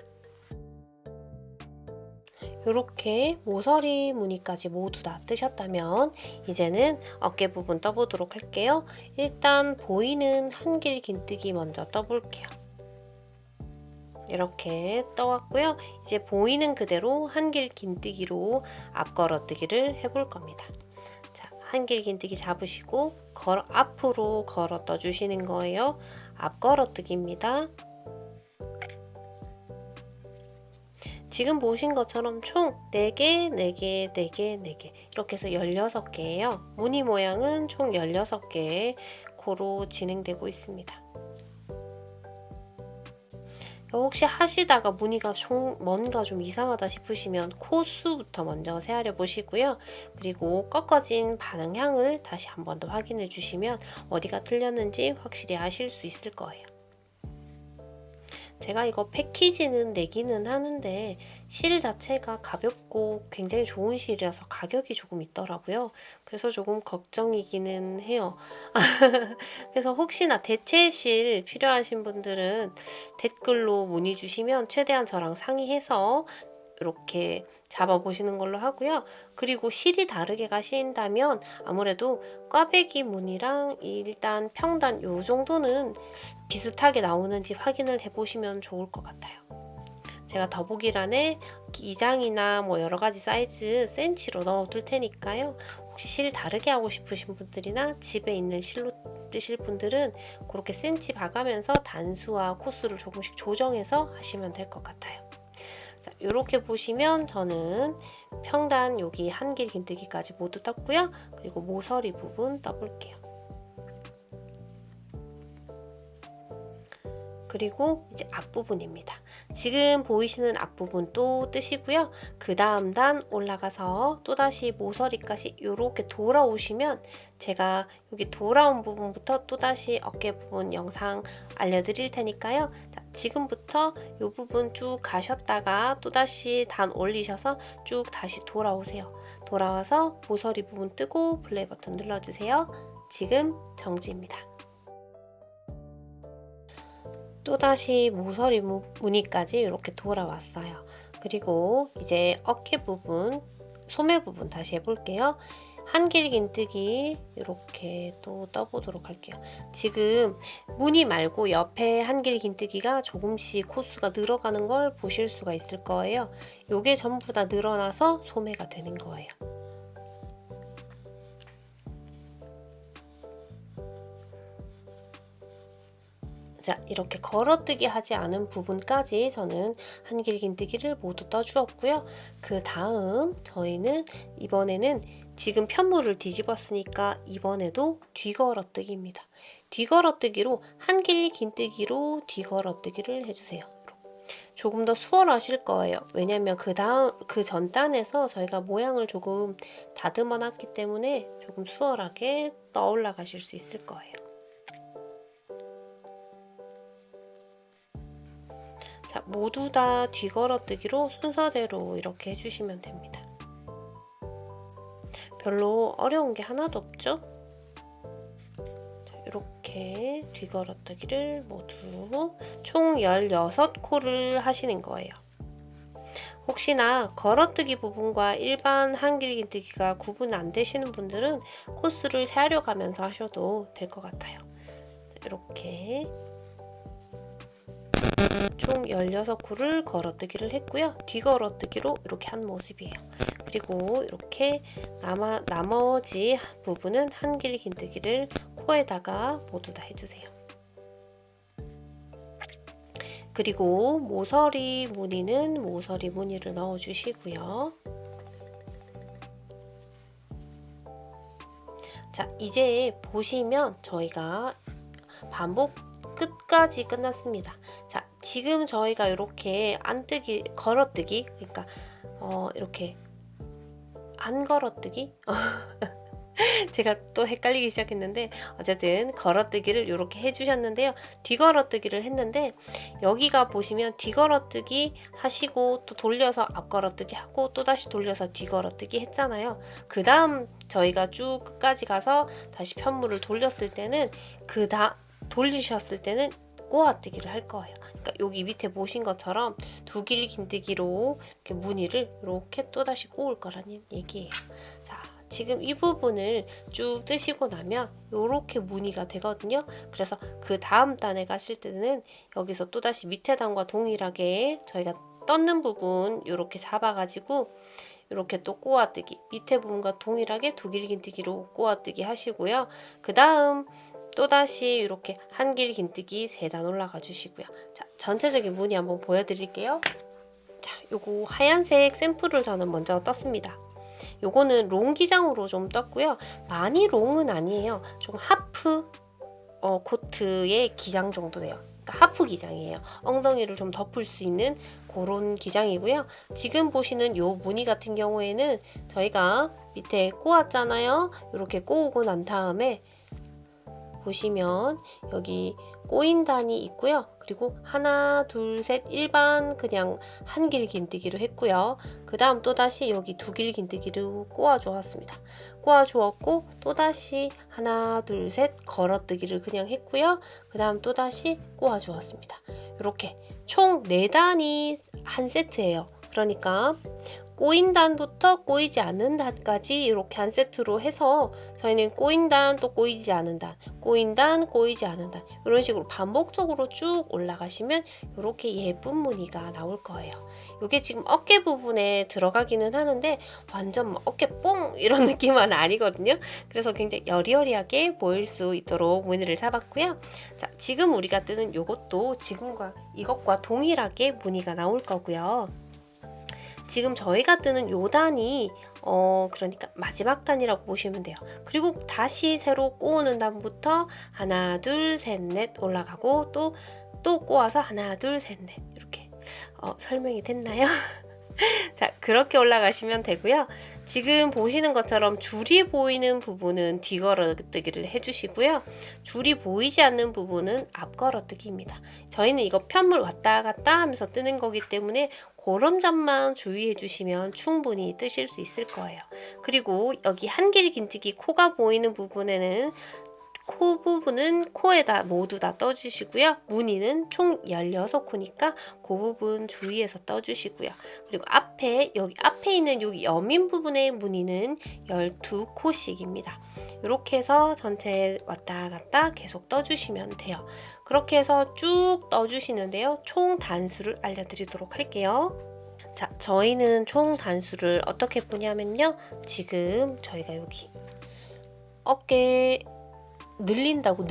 이렇게 모서리 무늬까지 모두 다 뜨셨다면 이제는 어깨 부분 떠보도록 할게요. 일단 보이는 한길 긴뜨기 먼저 떠볼게요. 이렇게 떠왔고요. 이제 보이는 그대로 한길 긴뜨기로 앞걸어뜨기를 해볼 겁니다. 자, 한길 긴뜨기 잡으시고 앞으로 걸어 떠주시는 거예요. 앞걸어뜨기입니다. 지금 보신 것처럼 총 4개, 4개, 4개, 4개 이렇게 해서 16개예요. 무늬 모양은 총 16개로 진행되고 있습니다. 혹시 하시다가 무늬가 뭔가 좀 이상하다 싶으시면 코수부터 먼저 세아려 보시고요. 그리고 꺾어진 방향을 다시 한 번 더 확인해 주시면 어디가 틀렸는지 확실히 아실 수 있을 거예요. 제가 이거 패키지는 내기는 하는데 실 자체가 가볍고 굉장히 좋은 실이라서 가격이 조금 있더라고요. 그래서 조금 걱정이기는 해요. 그래서 혹시나 대체 실 필요하신 분들은 댓글로 문의 주시면 최대한 저랑 상의해서 이렇게 잡아보시는 걸로 하고요. 그리고 실이 다르게 가신다면 아무래도 꽈배기 무늬랑 일단 평단 요 정도는 비슷하게 나오는지 확인을 해보시면 좋을 것 같아요. 제가 더보기란에 기장이나 뭐 여러가지 사이즈 센치로 넣어둘 테니까요. 혹시 실 다르게 하고 싶으신 분들이나 집에 있는 실로 뜨실 분들은 그렇게 센치 봐가면서 단수와 코수를 조금씩 조정해서 하시면 될 것 같아요. 자, 이렇게 보시면 저는 평단 여기 한길 긴뜨기까지 모두 떴고요. 그리고 모서리 부분 떠볼게요. 그리고 이제 앞부분입니다. 지금 보이시는 앞부분 또 뜨시고요. 그 다음 단 올라가서 또다시 모서리까지 이렇게 돌아오시면 제가 여기 돌아온 부분부터 또다시 어깨 부분 영상 알려드릴 테니까요. 자, 지금부터 이 부분 쭉 가셨다가 또다시 단 올리셔서 쭉 다시 돌아오세요. 돌아와서 모서리 부분 뜨고 플레이 버튼 눌러주세요. 지금 정지입니다. 또다시 모서리 무늬까지 이렇게 돌아왔어요. 그리고 이제 어깨 부분, 소매 부분 다시 해볼게요. 한길 긴뜨기 이렇게 또 떠보도록 할게요. 지금 무늬 말고 옆에 한길 긴뜨기가 조금씩 코수가 늘어가는 걸 보실 수가 있을 거예요. 요게 전부 다 늘어나서 소매가 되는 거예요. 자, 이렇게 걸어뜨기 하지 않은 부분까지 저는 한길 긴뜨기를 모두 떠주었고요. 그 다음 저희는 이번에는 지금 편물을 뒤집었으니까 이번에도 뒤걸어뜨기입니다. 뒤걸어뜨기로 한길 긴뜨기로 뒤걸어뜨기를 해주세요. 조금 더 수월하실 거예요. 왜냐면 그 전 단에서 저희가 모양을 조금 다듬어 놨기 때문에 조금 수월하게 떠올라 가실 수 있을 거예요. 자, 모두 다 뒤걸어뜨기로 순서대로 이렇게 해주시면 됩니다. 별로 어려운 게 하나도 없죠? 자, 이렇게 뒤걸어뜨기를 모두 총 16코를 하시는 거예요. 혹시나 걸어뜨기 부분과 일반 한길 긴뜨기가 구분 안 되시는 분들은 코스를 세아려 가면서 하셔도 될 것 같아요. 자, 이렇게 총 16코를 걸어뜨기를 했고요. 뒤걸어뜨기로 이렇게 한 모습이에요. 그리고 이렇게 나머지 부분은 한길 긴뜨기를 코에다가 모두 다 해주세요. 그리고 모서리 무늬는 모서리 무늬를 넣어주시고요. 자, 이제 보시면 저희가 반복 끝까지 끝났습니다. 자, 지금 저희가 이렇게 안뜨기, 걸어뜨기, 그러니까 이렇게 안 걸어뜨기? 제가 또 헷갈리기 시작했는데 어쨌든 걸어뜨기를 이렇게 해주셨는데요. 뒤걸어뜨기를 했는데 여기가 보시면 뒤걸어뜨기 하시고 또 돌려서 앞걸어뜨기 하고 또 다시 돌려서 뒤걸어뜨기 했잖아요. 그 다음 저희가 쭉 끝까지 가서 다시 편물을 돌렸을 때는 돌리셨을 때는 꼬아뜨기를 할 거예요. 그러니까 여기 밑에 보신 것처럼 두 길 긴뜨기로 이렇게 무늬를 이렇게 또다시 꼬을 거라는 얘기예요. 자, 지금 이 부분을 쭉 뜨시고 나면 이렇게 무늬가 되거든요. 그래서 그 다음 단에 가실 때는 여기서 또다시 밑에 단과 동일하게 저희가 떴는 부분 이렇게 잡아가지고 이렇게 또 꼬아뜨기, 밑에 부분과 동일하게 두 길 긴뜨기로 꼬아뜨기 하시고요. 그 다음 또다시 이렇게 한 길 긴뜨기 3단 올라가 주시고요. 자, 전체적인 무늬 한번 보여드릴게요. 자, 요거 하얀색 샘플을 저는 먼저 떴습니다. 요거는 롱 기장으로 좀 떴고요. 많이 롱은 아니에요. 좀 하프 코트의 기장 정도 돼요. 그러니까 하프 기장이에요. 엉덩이를 좀 덮을 수 있는 그런 기장이고요. 지금 보시는 요 무늬 같은 경우에는 저희가 밑에 꼬았잖아요. 이렇게 꼬우고 난 다음에 보시면 여기 꼬인 단이 있고요. 그리고 하나, 둘, 셋 일반 그냥 한 길 긴뜨기로 했고요. 그 다음 또다시 여기 두 길 긴뜨기로 꼬아 주었습니다. 꼬아 주었고 또다시 하나, 둘, 셋 걸어뜨기를 그냥 했고요. 그 다음 또다시 꼬아 주었습니다. 이렇게 총 4단이 한 세트예요. 그러니까 꼬인 단부터 꼬이지 않는 단까지 이렇게 한 세트로 해서 저희는 꼬인 단 또 꼬이지 않은 단, 꼬인 단, 꼬이지 않은 단 이런 식으로 반복적으로 쭉 올라가시면 이렇게 예쁜 무늬가 나올 거예요. 이게 지금 어깨 부분에 들어가기는 하는데 완전 어깨 뽕 이런 느낌은 아니거든요. 그래서 굉장히 여리여리하게 보일 수 있도록 무늬를 잡았고요. 자, 지금 우리가 뜨는 이것도 지금과 이것과 동일하게 무늬가 나올 거고요. 지금 저희가 뜨는 요 단이 그러니까 마지막 단이라고 보시면 돼요. 그리고 다시 새로 꼬우는 단부터 하나, 둘, 셋, 넷 올라가고 또 꼬아서 하나, 둘, 셋, 넷 이렇게 설명이 됐나요? 자, 그렇게 올라가시면 되고요. 지금 보시는 것처럼 줄이 보이는 부분은 뒤걸어뜨기를 해주시고요. 줄이 보이지 않는 부분은 앞걸어뜨기입니다. 저희는 이거 편물 왔다 갔다 하면서 뜨는 거기 때문에 그런 점만 주의해 주시면 충분히 뜨실 수 있을 거예요. 그리고 여기 한 길 긴뜨기 코가 보이는 부분에는 코 부분은 코에다 모두 다 떠주시고요. 무늬는 총 16코니까 그 부분 주의해서 떠주시고요. 그리고 여기 앞에 있는 여기 여민 부분의 무늬는 12코씩입니다. 이렇게 해서 전체 왔다 갔다 계속 떠주시면 돼요. 그렇게 해서 쭉 떠주시는데요. 총 단수를 알려드리도록 할게요. 자, 저희는 총 단수를 어떻게 보냐면요. 지금 저희가 여기 어깨 늘린다고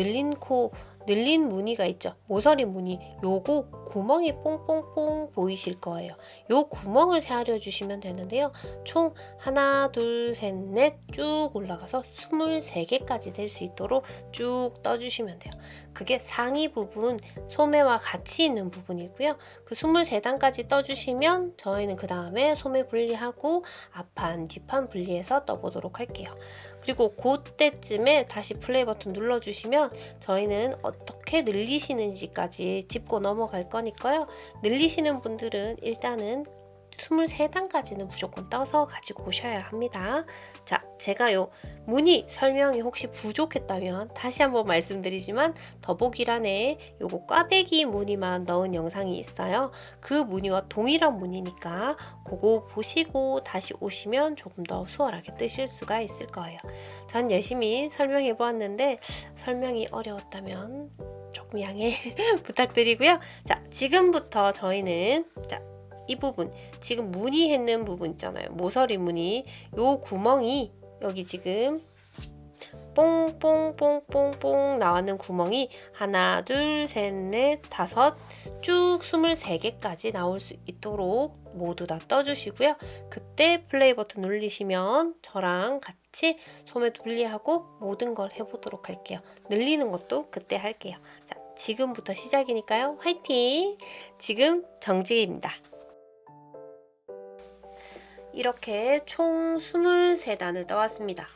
늘린 무늬가 있죠. 모서리 무늬. 요거 구멍이 뽕뽕뽕 보이실 거예요. 요 구멍을 세아려 주시면 되는데요. 총 하나, 둘, 셋, 넷 쭉 올라가서 23개까지 될 수 있도록 쭉 떠주시면 돼요. 그게 상의 부분, 소매와 같이 있는 부분이고요. 그 23단까지 떠주시면 저희는 그 다음에 소매 분리하고 앞판, 뒷판 분리해서 떠보도록 할게요. 그리고 그때쯤에 다시 플레이 버튼 눌러주시면 저희는 어떻게 늘리시는지까지 짚고 넘어갈 거니까요. 늘리시는 분들은 일단은 23단까지는 무조건 떠서 가지고 오셔야 합니다. 자, 제가 요 무늬 설명이 혹시 부족했다면 다시 한번 말씀드리지만 더보기란에 요거 꽈배기 무늬만 넣은 영상이 있어요. 그 무늬와 동일한 무늬니까 그거 보시고 다시 오시면 조금 더 수월하게 뜨실 수가 있을 거예요. 전 열심히 설명해 보았는데 설명이 어려웠다면 조금 양해 부탁드리고요. 자, 지금부터 저희는 이 부분, 지금 무늬했는 부분 있잖아요. 모서리 무늬. 요 구멍이 여기 지금 뽕뽕뽕뽕뽕 나왔는 구멍이 하나, 둘, 셋, 넷, 다섯 쭉 23개까지 나올 수 있도록 모두 다 떠주시고요. 그때 플레이 버튼 누르시면 저랑 같이 소매 분리하고 모든 걸 해보도록 할게요. 늘리는 것도 그때 할게요. 자, 지금부터 시작이니까요. 화이팅! 지금 정지입니다. 이렇게 총 23단을 떠왔습니다.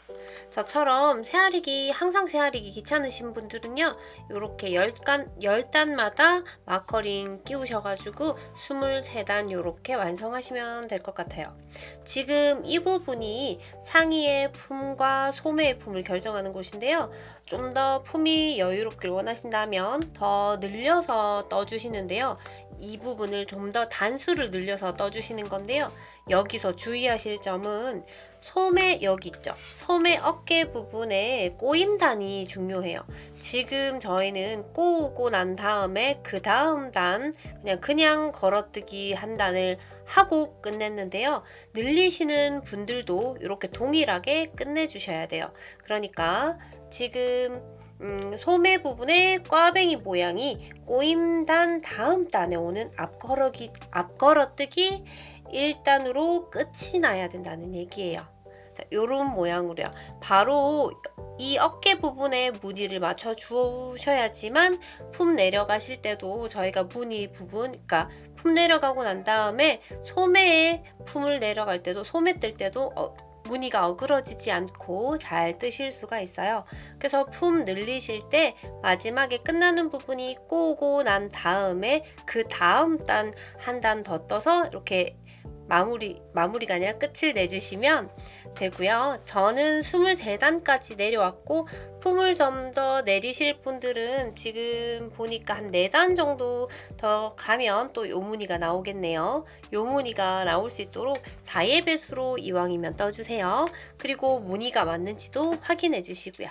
저처럼 새아리기 항상 새아리기 귀찮으신 분들은요, 이렇게 10단마다 마커링 끼우셔가지고 23단 이렇게 완성하시면 될 것 같아요. 지금 이 부분이 상의의 품과 소매의 품을 결정하는 곳인데요. 좀 더 품이 여유롭길 원하신다면 더 늘려서 떠주시는데요. 이 부분을 좀 더 단수를 늘려서 떠주시는 건데요. 여기서 주의하실 점은 소매, 여기 있죠. 소매 어깨 부분에 꼬임단이 중요해요. 지금 저희는 꼬우고 난 다음에 그 다음 단 그냥 걸어뜨기 한 단을 하고 끝냈는데요. 늘리시는 분들도 이렇게 동일하게 끝내주셔야 돼요. 그러니까 지금 소매 부분의 꽈배기 모양이 꼬임단 다음 단에 오는 앞걸어뜨기 1단으로 끝이 나야 된다는 얘기예요. 이런 모양으로요. 바로 이 어깨 부분에 무늬를 맞춰 주셔야지만 품 내려가실 때도 저희가 무늬 부분, 그러니까 품 내려가고 난 다음에 소매에 품을 내려갈 때도 소매 뜰 때도 무늬가 어그러지지 않고 잘 뜨실 수가 있어요. 그래서 품 늘리실 때 마지막에 끝나는 부분이 꼬고 난 다음에 그 다음 단 한 단 더 떠서 이렇게 마무리가 아니라 끝을 내주시면 되고요. 저는 23단까지 내려왔고 품을 좀 더 내리실 분들은 지금 보니까 한 4단 정도 더 가면 또 요 무늬가 나오겠네요. 요 무늬가 나올 수 있도록 4의 배수로 이왕이면 떠주세요. 그리고 무늬가 맞는지도 확인해 주시고요.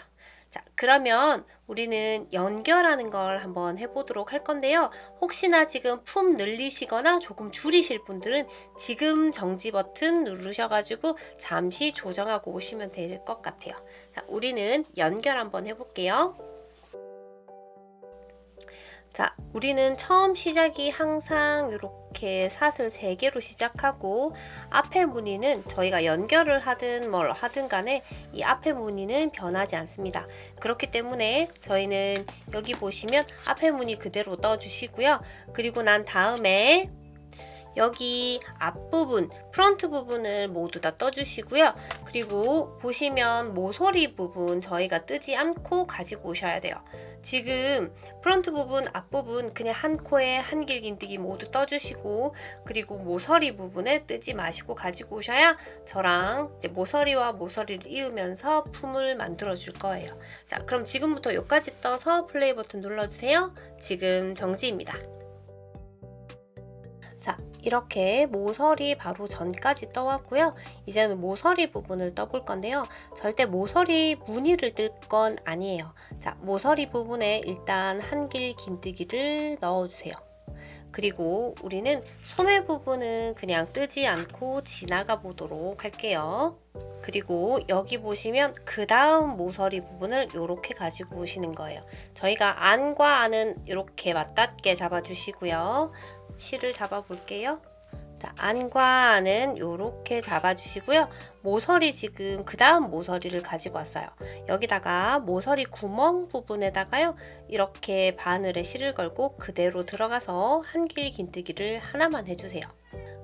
자, 그러면 우리는 연결하는 걸 한번 해보도록 할 건데요. 혹시나 지금 품 늘리시거나 조금 줄이실 분들은 지금 정지 버튼 누르셔가지고 잠시 조정하고 오시면 될 것 같아요. 자, 우리는 연결 한번 해볼게요. 자, 우리는 처음 시작이 항상 이렇게 사슬 3개로 시작하고 앞에 무늬는 저희가 연결을 하든 뭘 하든 간에 이 앞에 무늬는 변하지 않습니다. 그렇기 때문에 저희는 여기 보시면 앞에 무늬 그대로 떠주시고요. 그리고 난 다음에 여기 앞부분, 프론트 부분을 모두 다 떠주시고요. 그리고 보시면 모서리 부분 저희가 뜨지 않고 가지고 오셔야 돼요. 지금 프론트 부분, 앞부분 그냥 한 코에 한길 긴뜨기 모두 떠주시고 그리고 모서리 부분에 뜨지 마시고 가지고 오셔야 저랑 이제 모서리와 모서리를 이으면서 품을 만들어 줄 거예요. 자, 그럼 지금부터 여기까지 떠서 플레이 버튼 눌러주세요. 지금 정지입니다. 자, 이렇게 모서리 바로 전까지 떠왔고요. 이제는 모서리 부분을 떠볼 건데요. 절대 모서리 무늬를 뜰 건 아니에요. 자, 모서리 부분에 일단 한길 긴뜨기를 넣어주세요. 그리고 우리는 소매 부분은 그냥 뜨지 않고 지나가 보도록 할게요. 그리고 여기 보시면 그 다음 모서리 부분을 이렇게 가지고 오시는 거예요. 저희가 안과 안은 이렇게 맞닿게 잡아주시고요. 실을 잡아 볼게요. 자, 안과 안은 이렇게 잡아주시고요. 모서리 지금 그 다음 모서리를 가지고 왔어요. 여기다가 모서리 구멍 부분에다가요. 이렇게 바늘에 실을 걸고 그대로 들어가서 한길 긴뜨기를 하나만 해주세요.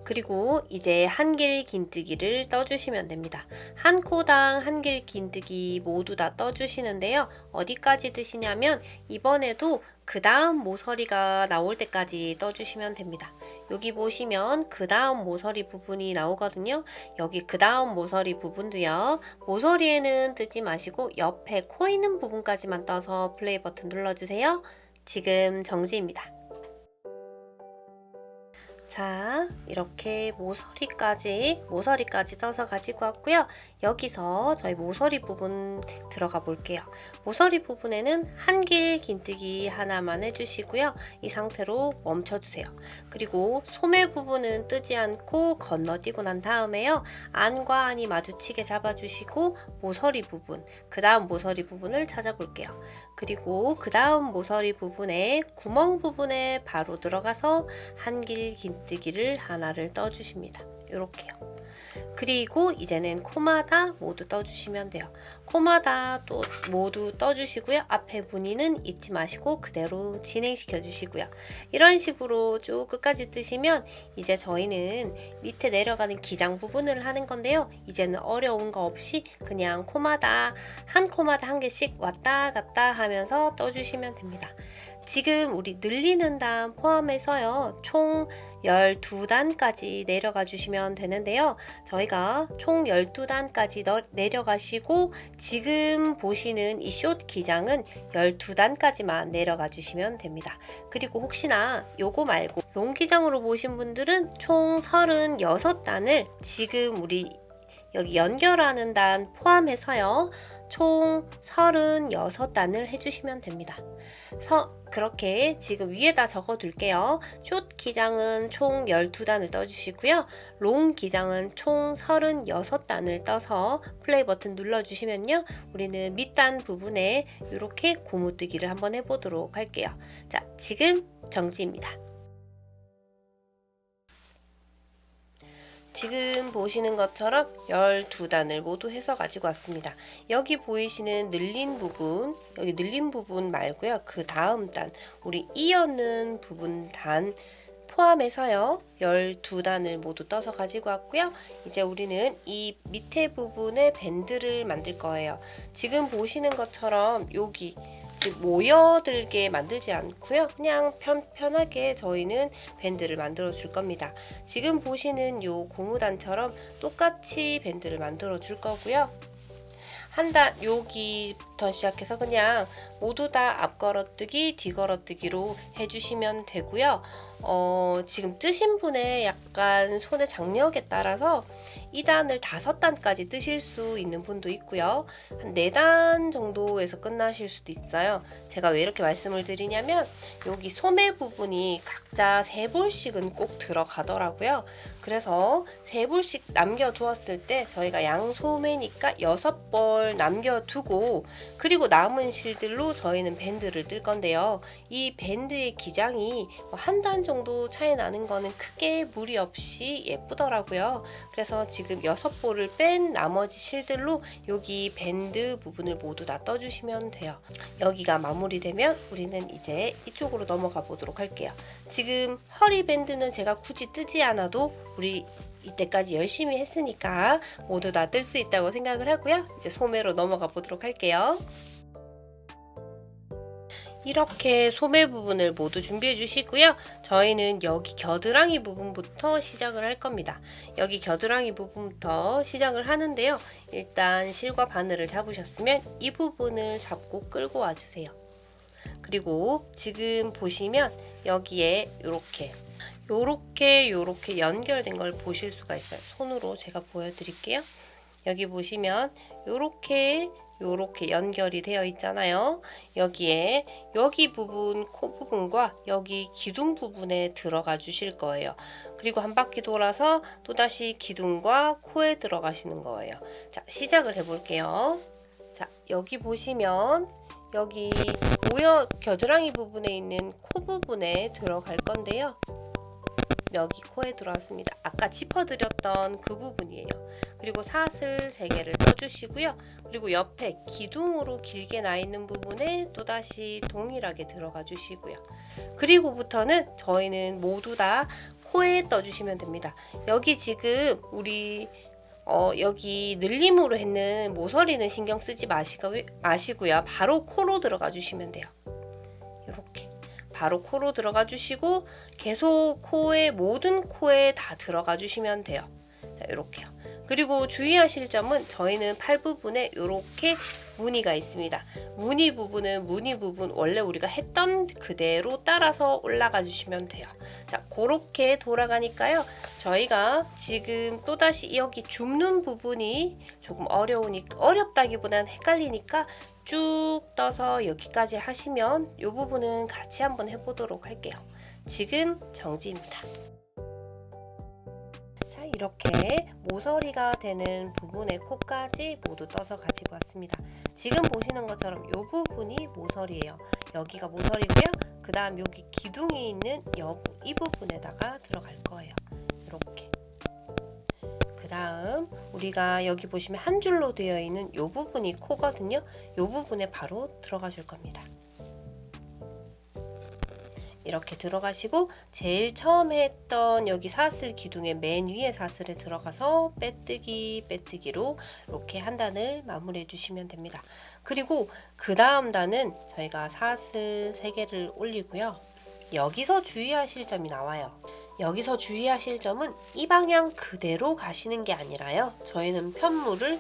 그리고 이제 한길 긴뜨기를 떠주시면 됩니다. 한 코당 한길 긴뜨기 모두 다 떠주시는데요. 어디까지 뜨시냐면 이번에도 그 다음 모서리가 나올 때까지 떠주시면 됩니다. 여기 보시면 그 다음 모서리 부분이 나오거든요. 여기 그 다음 모서리 부분도요. 모서리에는 뜨지 마시고 옆에 코 있는 부분까지만 떠서 플레이 버튼 눌러주세요. 지금 정지입니다. 자, 이렇게 모서리까지 떠서 가지고 왔고요. 여기서 저희 모서리 부분 들어가 볼게요. 모서리 부분에는 한길 긴뜨기 하나만 해주시고요. 이 상태로 멈춰주세요. 그리고 소매 부분은 뜨지 않고 건너뛰고 난 다음에요. 안과 안이 마주치게 잡아주시고 모서리 부분, 그 다음 모서리 부분을 찾아볼게요. 그리고 그 다음 모서리 부분에 구멍 부분에 바로 들어가서 한길 긴뜨기를 하나를 떠주십니다. 이렇게요. 그리고 이제는 코마다 모두 떠주시면 돼요. 코마다 또 모두 떠주시고요. 앞에 무늬는 잊지 마시고 그대로 진행시켜 주시고요. 이런 식으로 쭉 끝까지 뜨시면 이제 저희는 밑에 내려가는 기장 부분을 하는 건데요. 이제는 어려운 거 없이 그냥 코마다 한 개씩 왔다 갔다 하면서 떠주시면 됩니다. 지금 우리 늘리는 단 포함해서요, 총 12단까지 내려가 주시면 되는데요. 저희가 총 12단까지 내려가시고 지금 보시는 이 숏 기장은 12단까지만 내려가 주시면 됩니다. 그리고 혹시나 요거 말고 롱 기장으로 보신 분들은 총 36단을 지금 우리 여기 연결하는 단 포함해서요, 총 36단을 해주시면 됩니다. 그렇게 지금 위에다 적어 둘게요. 숏 기장은 총 12단을 떠주시고요. 롱 기장은 총 36단을 떠서 플레이 버튼 눌러주시면요. 우리는 밑단 부분에 이렇게 고무뜨기를 한번 해보도록 할게요. 자, 지금 정지입니다. 지금 보시는 것처럼 12단을 모두 해서 가지고 왔습니다. 여기 보이시는 늘린 부분, 여기 늘린 부분 말고요. 그 다음 단, 우리 이어는 부분 단 포함해서요. 12단을 모두 떠서 가지고 왔고요. 이제 우리는 이 밑에 부분에 밴드를 만들 거예요. 지금 보시는 것처럼 여기 모여들게 만들지 않고요. 그냥 편하게 저희는 밴드를 만들어 줄 겁니다. 지금 보시는 요 고무단처럼 똑같이 밴드를 만들어 줄 거고요. 한 단 여기부터 시작해서 그냥 모두 다 앞걸어뜨기, 뒤걸어뜨기로 해주시면 되고요. 지금 뜨신 분의 약간 손의 장력에 따라서 2단을 5단까지 뜨실 수 있는 분도 있고요. 한 4단 정도에서 끝나실 수도 있어요. 제가 왜 이렇게 말씀을 드리냐면 여기 소매 부분이 각자 3볼씩은 꼭 들어가더라고요. 그래서 3볼씩 남겨두었을 때 저희가 양소매니까 6벌 남겨두고 그리고 남은 실들로 저희는 밴드를 뜰 건데요. 이 밴드의 기장이 한 단 정도 차이 나는 거는 크게 무리 없이 예쁘더라고요. 그래서 지금 6볼을 뺀 나머지 실들로 여기 밴드 부분을 모두 다 떠주시면 돼요. 여기가 마무리되면 우리는 이제 이쪽으로 넘어가 보도록 할게요. 지금 허리 밴드는 제가 굳이 뜨지 않아도 우리 이때까지 열심히 했으니까 모두 다 뜰 수 있다고 생각을 하고요. 이제 소매로 넘어가 보도록 할게요. 이렇게 소매 부분을 모두 준비해 주시고요. 저희는 여기 겨드랑이 부분부터 시작을 할 겁니다. 여기 겨드랑이 부분부터 시작을 하는데요. 일단 실과 바늘을 잡으셨으면 이 부분을 잡고 끌고 와주세요. 그리고 지금 보시면 여기에 요렇게 연결된 걸 보실 수가 있어요. 손으로 제가 보여드릴게요. 여기 보시면 요렇게 연결이 되어 있잖아요. 여기에 여기 부분, 코 부분과 여기 기둥 부분에 들어가 주실 거예요. 그리고 한 바퀴 돌아서 또다시 기둥과 코에 들어가시는 거예요. 자, 시작을 해볼게요. 자, 여기 보시면 여기 겨드랑이 부분에 있는 코 부분에 들어갈 건데요. 여기 코에 들어왔습니다. 아까 짚어드렸던 그 부분이에요. 그리고 사슬 3개를 떠주시고요. 그리고 옆에 기둥으로 길게 나 있는 부분에 또다시 동일하게 들어가 주시고요. 그리고부터는 저희는 모두 다 코에 떠주시면 됩니다. 여기 지금 우리 여기 늘림으로 했는 모서리는 신경 쓰지 마시고요. 바로 코로 들어가 주시면 돼요. 이렇게 바로 코로 들어가 주시고 계속 모든 코에 다 들어가 주시면 돼요. 자, 이렇게요. 그리고 주의하실 점은 저희는 팔 부분에 이렇게 무늬가 있습니다. 무늬 부분 원래 우리가 했던 그대로 따라서 올라가 주시면 돼요. 자, 그렇게 돌아가니까요. 저희가 지금 또다시 여기 줍는 부분이 조금 어렵다기보다는 헷갈리니까 쭉 떠서 여기까지 하시면 이 부분은 같이 한번 해보도록 할게요. 지금 정지입니다. 자, 이렇게 모서리가 되는 부분의 코까지 모두 떠서 가지고 왔습니다. 지금 보시는 것처럼 이 부분이 모서리예요. 여기가 모서리고요. 그 다음 여기 기둥이 있는 이 부분에다가 들어갈 거예요. 이렇게. 그 다음 우리가 여기 보시면 한 줄로 되어 있는 이 부분이 코거든요. 이 부분에 바로 들어가 줄 겁니다. 이렇게 들어가시고 제일 처음에 했던 여기 사슬 기둥의 맨 위에 사슬에 들어가서 빼뜨기로 이렇게 한 단을 마무리해 주시면 됩니다. 그리고 그 다음 단은 저희가 사슬 3개를 올리고요. 여기서 주의하실 점이 나와요. 여기서 주의하실 점은 이 방향 그대로 가시는 게 아니라요. 저희는 편물을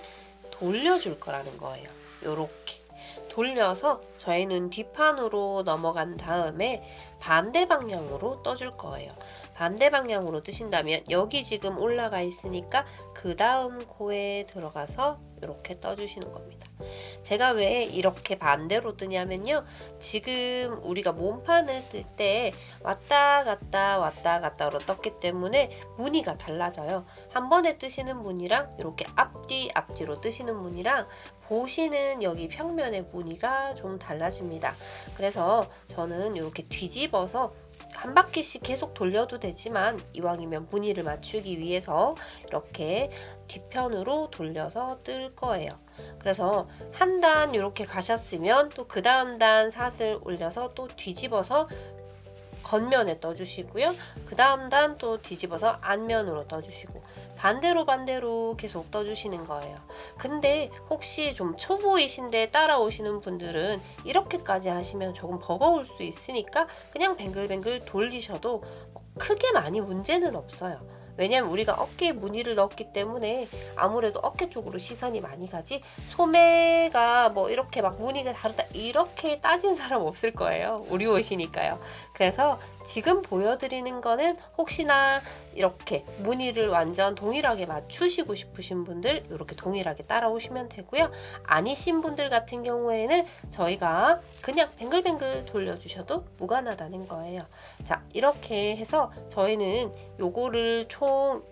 돌려줄 거라는 거예요. 요렇게 돌려서 저희는 뒷판으로 넘어간 다음에 반대 방향으로 떠줄 거예요. 반대 방향으로 뜨신다면 여기 지금 올라가 있으니까 그 다음 코에 들어가서 이렇게 떠주시는 겁니다. 제가 왜 이렇게 반대로 뜨냐면요. 지금 우리가 몸판을 뜰 때 왔다 갔다로 떴기 때문에 무늬가 달라져요. 한 번에 뜨시는 무늬랑 이렇게 앞뒤로 뜨시는 무늬랑 보시는 여기 평면의 무늬가 좀 달라집니다. 그래서 저는 이렇게 뒤집어서 한 바퀴씩 계속 돌려도 되지만 이왕이면 무늬를 맞추기 위해서 이렇게 뒤편으로 돌려서 뜰 거예요. 그래서 한 단 이렇게 가셨으면 또 그 다음 단 사슬 올려서 또 뒤집어서 겉면에 떠주시고요. 그 다음 단 또 뒤집어서 앞면으로 떠주시고 반대로 계속 떠주시는 거예요. 근데 혹시 좀 초보이신데 따라오시는 분들은 이렇게까지 하시면 조금 버거울 수 있으니까 그냥 뱅글뱅글 돌리셔도 크게 많이 문제는 없어요. 왜냐면 우리가 어깨에 무늬를 넣었기 때문에 아무래도 어깨 쪽으로 시선이 많이 가지 소매가 뭐 이렇게 막 무늬가 다르다 이렇게 따진 사람 없을 거예요. 우리 옷이니까요. 그래서 지금 보여드리는 거는 혹시나 이렇게 무늬를 완전 동일하게 맞추시고 싶으신 분들 이렇게 동일하게 따라오시면 되고요. 아니신 분들 같은 경우에는 저희가 그냥 뱅글뱅글 돌려주셔도 무관하다는 거예요. 자, 이렇게 해서 저희는 요거를 총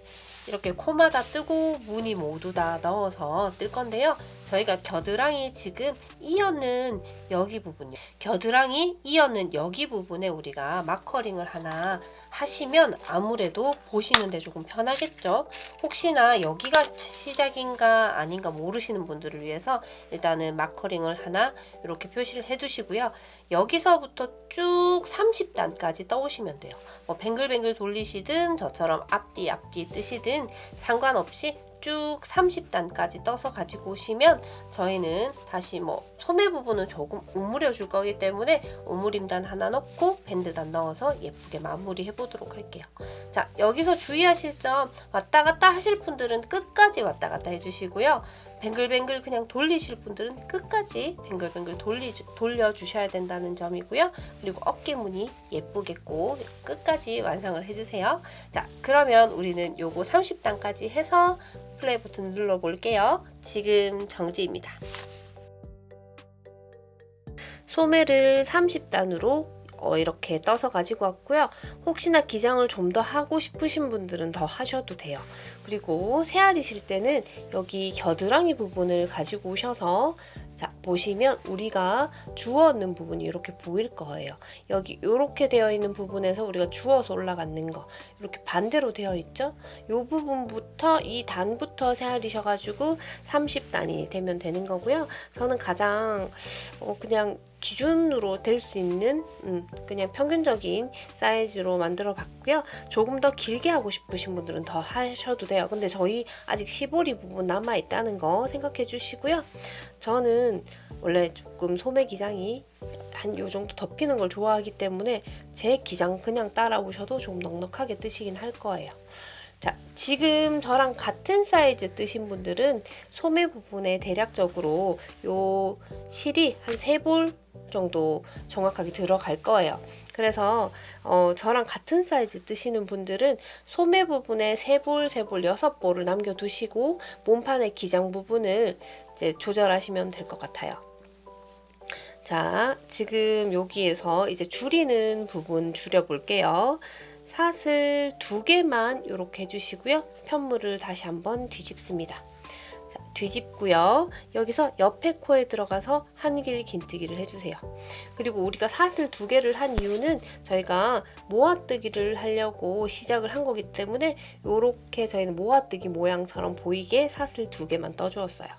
이렇게 코마다 뜨고 무늬 모두 다 넣어서 뜰 건데요. 저희가 겨드랑이 지금 이어는 여기 부분이요. 겨드랑이 이어는 여기 부분에 우리가 마커링을 하나 하시면 아무래도 보시는데 조금 편하겠죠. 혹시나 여기가 시작인가 아닌가 모르시는 분들을 위해서 일단은 마커링을 하나 이렇게 표시를 해 두시고요. 여기서부터 쭉 30단까지 떠오시면 돼요. 뭐 뱅글뱅글 돌리시든 저처럼 앞뒤 뜨시든 상관없이 쭉 30단까지 떠서 가지고 오시면 저희는 다시 뭐 소매 부분은 조금 오므려 줄 거기 때문에 오므림단 하나 넣고 밴드단 넣어서 예쁘게 마무리 해보도록 할게요. 자, 여기서 주의하실 점 왔다 갔다 하실 분들은 끝까지 왔다 갔다 해주시고요. 뱅글뱅글 그냥 돌리실 분들은 끝까지 뱅글뱅글 돌려주셔야 된다는 점이고요. 그리고 어깨 무늬 예쁘게 꼭 끝까지 완성을 해주세요. 자, 그러면 우리는 요거 30단까지 해서 플레이 버튼 눌러볼게요. 지금 정지입니다. 소매를 30단으로 이렇게 떠서 가지고 왔고요. 혹시나 기장을 좀 더 하고 싶으신 분들은 더 하셔도 돼요. 그리고 새알이실 때는 여기 겨드랑이 부분을 가지고 오셔서 자, 보시면 우리가 주워는 부분이 이렇게 보일 거예요. 여기 이렇게 되어 있는 부분에서 우리가 주워서 올라가는 거 이렇게 반대로 되어 있죠? 이 부분부터 이 단부터 새알이셔가지고 30단이 되면 되는 거고요. 저는 가장 그냥 기준으로 될 수 있는 그냥 평균적인 사이즈로 만들어 봤고요. 조금 더 길게 하고 싶으신 분들은 더 하셔도 돼요. 근데 저희 아직 시보리 부분 남아 있다는 거 생각해 주시고요. 저는 원래 조금 소매 기장이 한 요 정도 덮이는 걸 좋아하기 때문에 제 기장 그냥 따라오셔도 조금 넉넉하게 뜨시긴 할 거예요. 자, 지금 저랑 같은 사이즈 뜨신 분들은 소매 부분에 대략적으로 요 실이 한 3볼 정도 정확하게 들어갈 거예요. 그래서 저랑 같은 사이즈 뜨시는 분들은 소매 부분에 3볼, 6볼을 남겨두시고 몸판의 기장 부분을 이제 조절하시면 될 것 같아요. 자, 지금 여기에서 이제 줄이는 부분 줄여볼게요. 사슬 2개만 이렇게 해주시고요. 편물을 다시 한번 뒤집습니다. 자, 뒤집고요. 여기서 옆에 코에 들어가서 한길 긴뜨기를 해주세요. 그리고 우리가 사슬 2개를 한 이유는 저희가 모아뜨기를 하려고 시작을 한 거기 때문에 이렇게 저희는 모아뜨기 모양처럼 보이게 사슬 2개만 떠주었어요.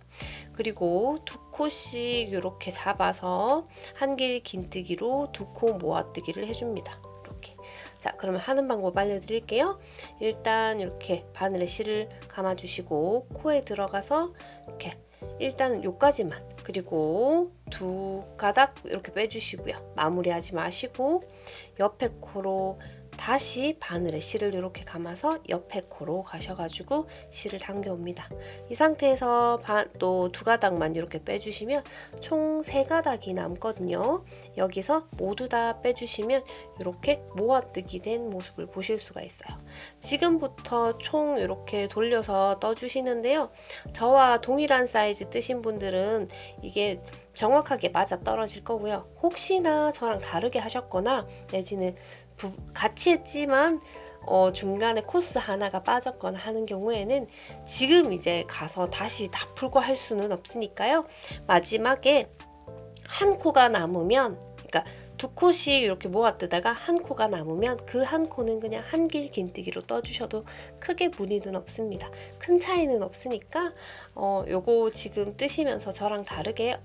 그리고 2코씩 이렇게 잡아서 한길 긴뜨기로 2코 모아뜨기를 해줍니다. 이렇게. 자, 그러면 하는 방법 알려드릴게요. 일단 이렇게 바늘에 실을 감아주시고 코에 들어가서 이렇게 일단은 요까지만, 그리고 2가닥 이렇게 빼주시고요. 마무리하지 마시고 옆에 코로 다시 바늘에 실을 이렇게 감아서 옆에 코로 가셔가지고 실을 당겨옵니다. 이 상태에서 또 2가닥만 이렇게 빼주시면 총 3가닥이 남거든요. 여기서 모두 다 빼주시면 이렇게 모아뜨기 된 모습을 보실 수가 있어요. 지금부터 총 이렇게 돌려서 떠주시는데요. 저와 동일한 사이즈 뜨신 분들은 이게 정확하게 맞아 떨어질 거고요. 혹시나 저랑 다르게 하셨거나 내지는 같이 했지만 중간에 코스 하나가 빠졌거나 하는 경우에는 지금 이제 가서 다시 다 풀고 할 수는 없으니까요. 마지막에 한 코가 남으면, 그러니까 2코씩 이렇게 모아뜨다가 한 코가 남으면 그 한 코는 그냥 한길 긴뜨기로 떠주셔도 크게 무리는 없습니다. 큰 차이는 없으니까 요거 지금 뜨시면서 저랑 다르게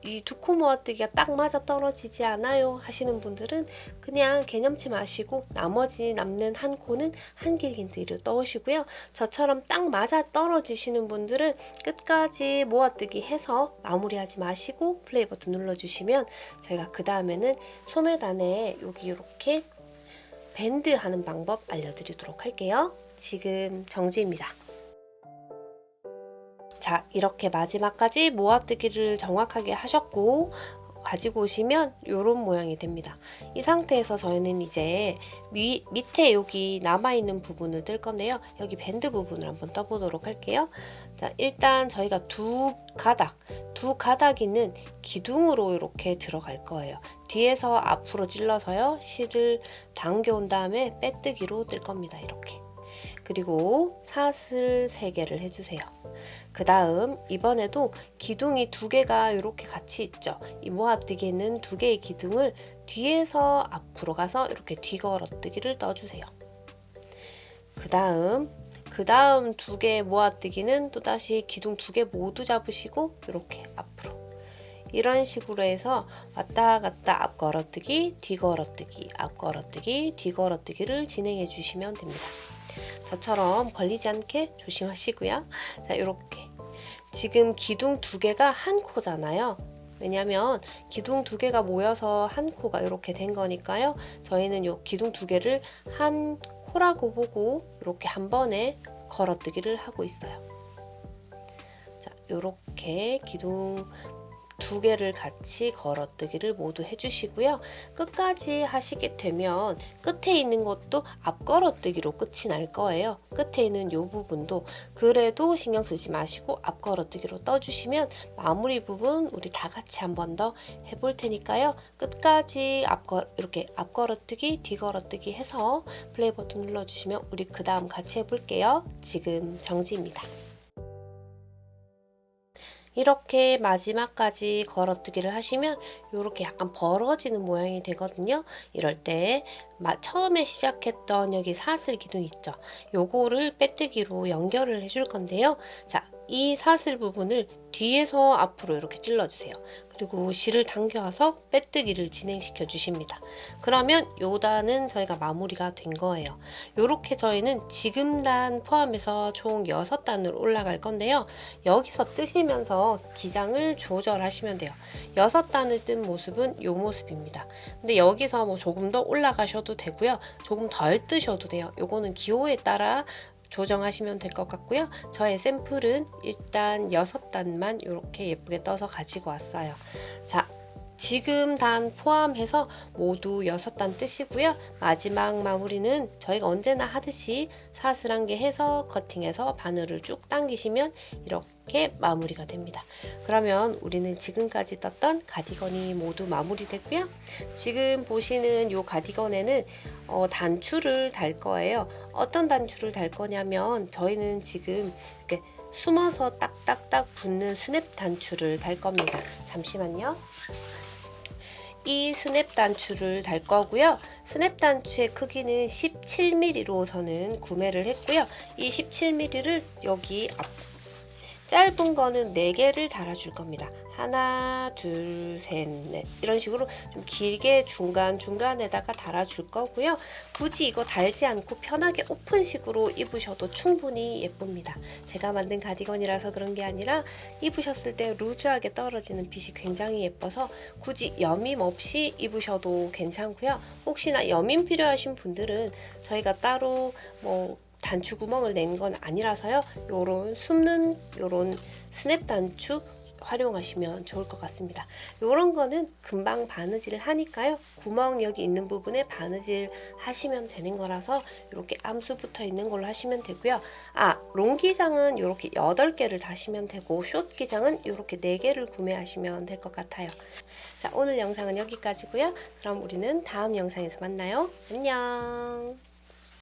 이 2코 모아뜨기가 딱 맞아 떨어지지 않아요 하시는 분들은 그냥 개념치 마시고 나머지 남는 한 코는 한길 긴뜨기로 떠오시고요. 저처럼 딱 맞아 떨어지시는 분들은 끝까지 모아뜨기 해서 마무리하지 마시고 플레이 버튼 눌러주시면 저희가 그 다음에는 소매단에 여기 이렇게 밴드 하는 방법 알려드리도록 할게요. 지금 정지입니다. 자, 이렇게 마지막까지 모아뜨기를 정확하게 하셨고 가지고 오시면 이런 모양이 됩니다. 이 상태에서 저희는 이제 밑에 여기 남아있는 부분을 뜰 건데요. 여기 밴드 부분을 한번 떠보도록 할게요. 자, 일단 저희가 2가닥이는 기둥으로 이렇게 들어갈 거예요. 뒤에서 앞으로 찔러서요. 실을 당겨온 다음에 빼뜨기로 뜰 겁니다. 이렇게. 그리고 사슬 3개를 해주세요. 그 다음 이번에도 기둥이 2개가 이렇게 같이 있죠. 이 모아뜨기는 2개의 기둥을 뒤에서 앞으로 가서 이렇게 뒤걸어뜨기를 떠주세요. 그 다음 2개 모아뜨기는 또다시 기둥 2개 모두 잡으시고 이렇게 앞으로, 이런 식으로 해서 왔다 갔다 앞 걸어뜨기, 뒤 걸어뜨기, 앞 걸어뜨기, 뒤 걸어뜨기를 진행해 주시면 됩니다. 저처럼 걸리지 않게 조심하시고요. 자, 이렇게 지금 기둥 2개가 한 코잖아요. 왜냐면 기둥 2개가 모여서 한 코가 이렇게 된 거니까요. 저희는 이 기둥 2개를 한 코라고 보고 이렇게 한 번에 걸어뜨기를 하고 있어요. 자, 이렇게 기둥 2개를 같이 걸어뜨기를 모두 해주시고요. 끝까지 하시게 되면 끝에 있는 것도 앞 걸어뜨기로 끝이 날 거예요. 끝에 있는 이 부분도 그래도 신경 쓰지 마시고 앞 걸어뜨기로 떠주시면 마무리 부분 우리 다 같이 한 번 더 해볼 테니까요. 끝까지 이렇게 앞 걸어뜨기, 뒤 걸어뜨기 해서 플레이 버튼 눌러주시면 우리 그 다음 같이 해볼게요. 지금 정지입니다. 이렇게 마지막까지 걸어뜨기를 하시면 이렇게 약간 벌어지는 모양이 되거든요. 이럴 때 처음에 시작했던 여기 사슬 기둥 있죠. 요거를 빼뜨기로 연결을 해줄 건데요. 자, 이 사슬 부분을 뒤에서 앞으로 이렇게 찔러주세요. 그리고 실을 당겨와서 빼뜨기를 진행시켜 주십니다. 그러면 요 단은 저희가 마무리가 된 거예요. 요렇게 저희는 지금 단 포함해서 총 6단으로 올라갈 건데요. 여기서 뜨시면서 기장을 조절하시면 돼요. 6단을 뜬 모습은 요 모습입니다. 근데 여기서 뭐 조금 더 올라가셔도 되고요. 조금 덜 뜨셔도 돼요. 요거는 기호에 따라 조정하시면 될 것 같고요. 저의 샘플은 일단 6단만 이렇게 예쁘게 떠서 가지고 왔어요. 자, 지금 단 포함해서 모두 6단 뜨시고요. 마지막 마무리는 저희가 언제나 하듯이 사슬 한 개 해서 커팅해서 바늘을 쭉 당기시면 이렇게 마무리가 됩니다. 그러면 우리는 지금까지 떴던 가디건이 모두 마무리됐고요. 지금 보시는 이 가디건에는 단추를 달 거예요. 어떤 단추를 달 거냐면 저희는 지금 이렇게 숨어서 딱딱딱 붙는 스냅 단추를 달 겁니다. 잠시만요. 이 스냅 단추를 달 거고요. 스냅 단추의 크기는 17mm로 저는 구매를 했고요. 이 17mm를 여기 짧은 거는 4개를 달아줄 겁니다. 하나, 둘, 셋, 넷 이런 식으로 좀 길게 중간중간에다가 달아줄 거고요. 굳이 이거 달지 않고 편하게 오픈식으로 입으셔도 충분히 예쁩니다. 제가 만든 가디건이라서 그런 게 아니라 입으셨을 때 루즈하게 떨어지는 핏이 굉장히 예뻐서 굳이 여밈 없이 입으셔도 괜찮고요. 혹시나 여밈 필요하신 분들은 저희가 따로 단추 구멍을 낸 건 아니라서요. 요런 숨는 요런 스냅 단추 활용하시면 좋을 것 같습니다. 요런 거는 금방 바느질 하니까요. 구멍 여기 있는 부분에 바느질 하시면 되는 거라서 이렇게 암수 붙어 있는 걸로 하시면 되고요. 롱 기장은 이렇게 8개를 다시면 되고 숏 기장은 이렇게 4개를 구매하시면 될 것 같아요. 자, 오늘 영상은 여기까지고요. 그럼 우리는 다음 영상에서 만나요. 안녕.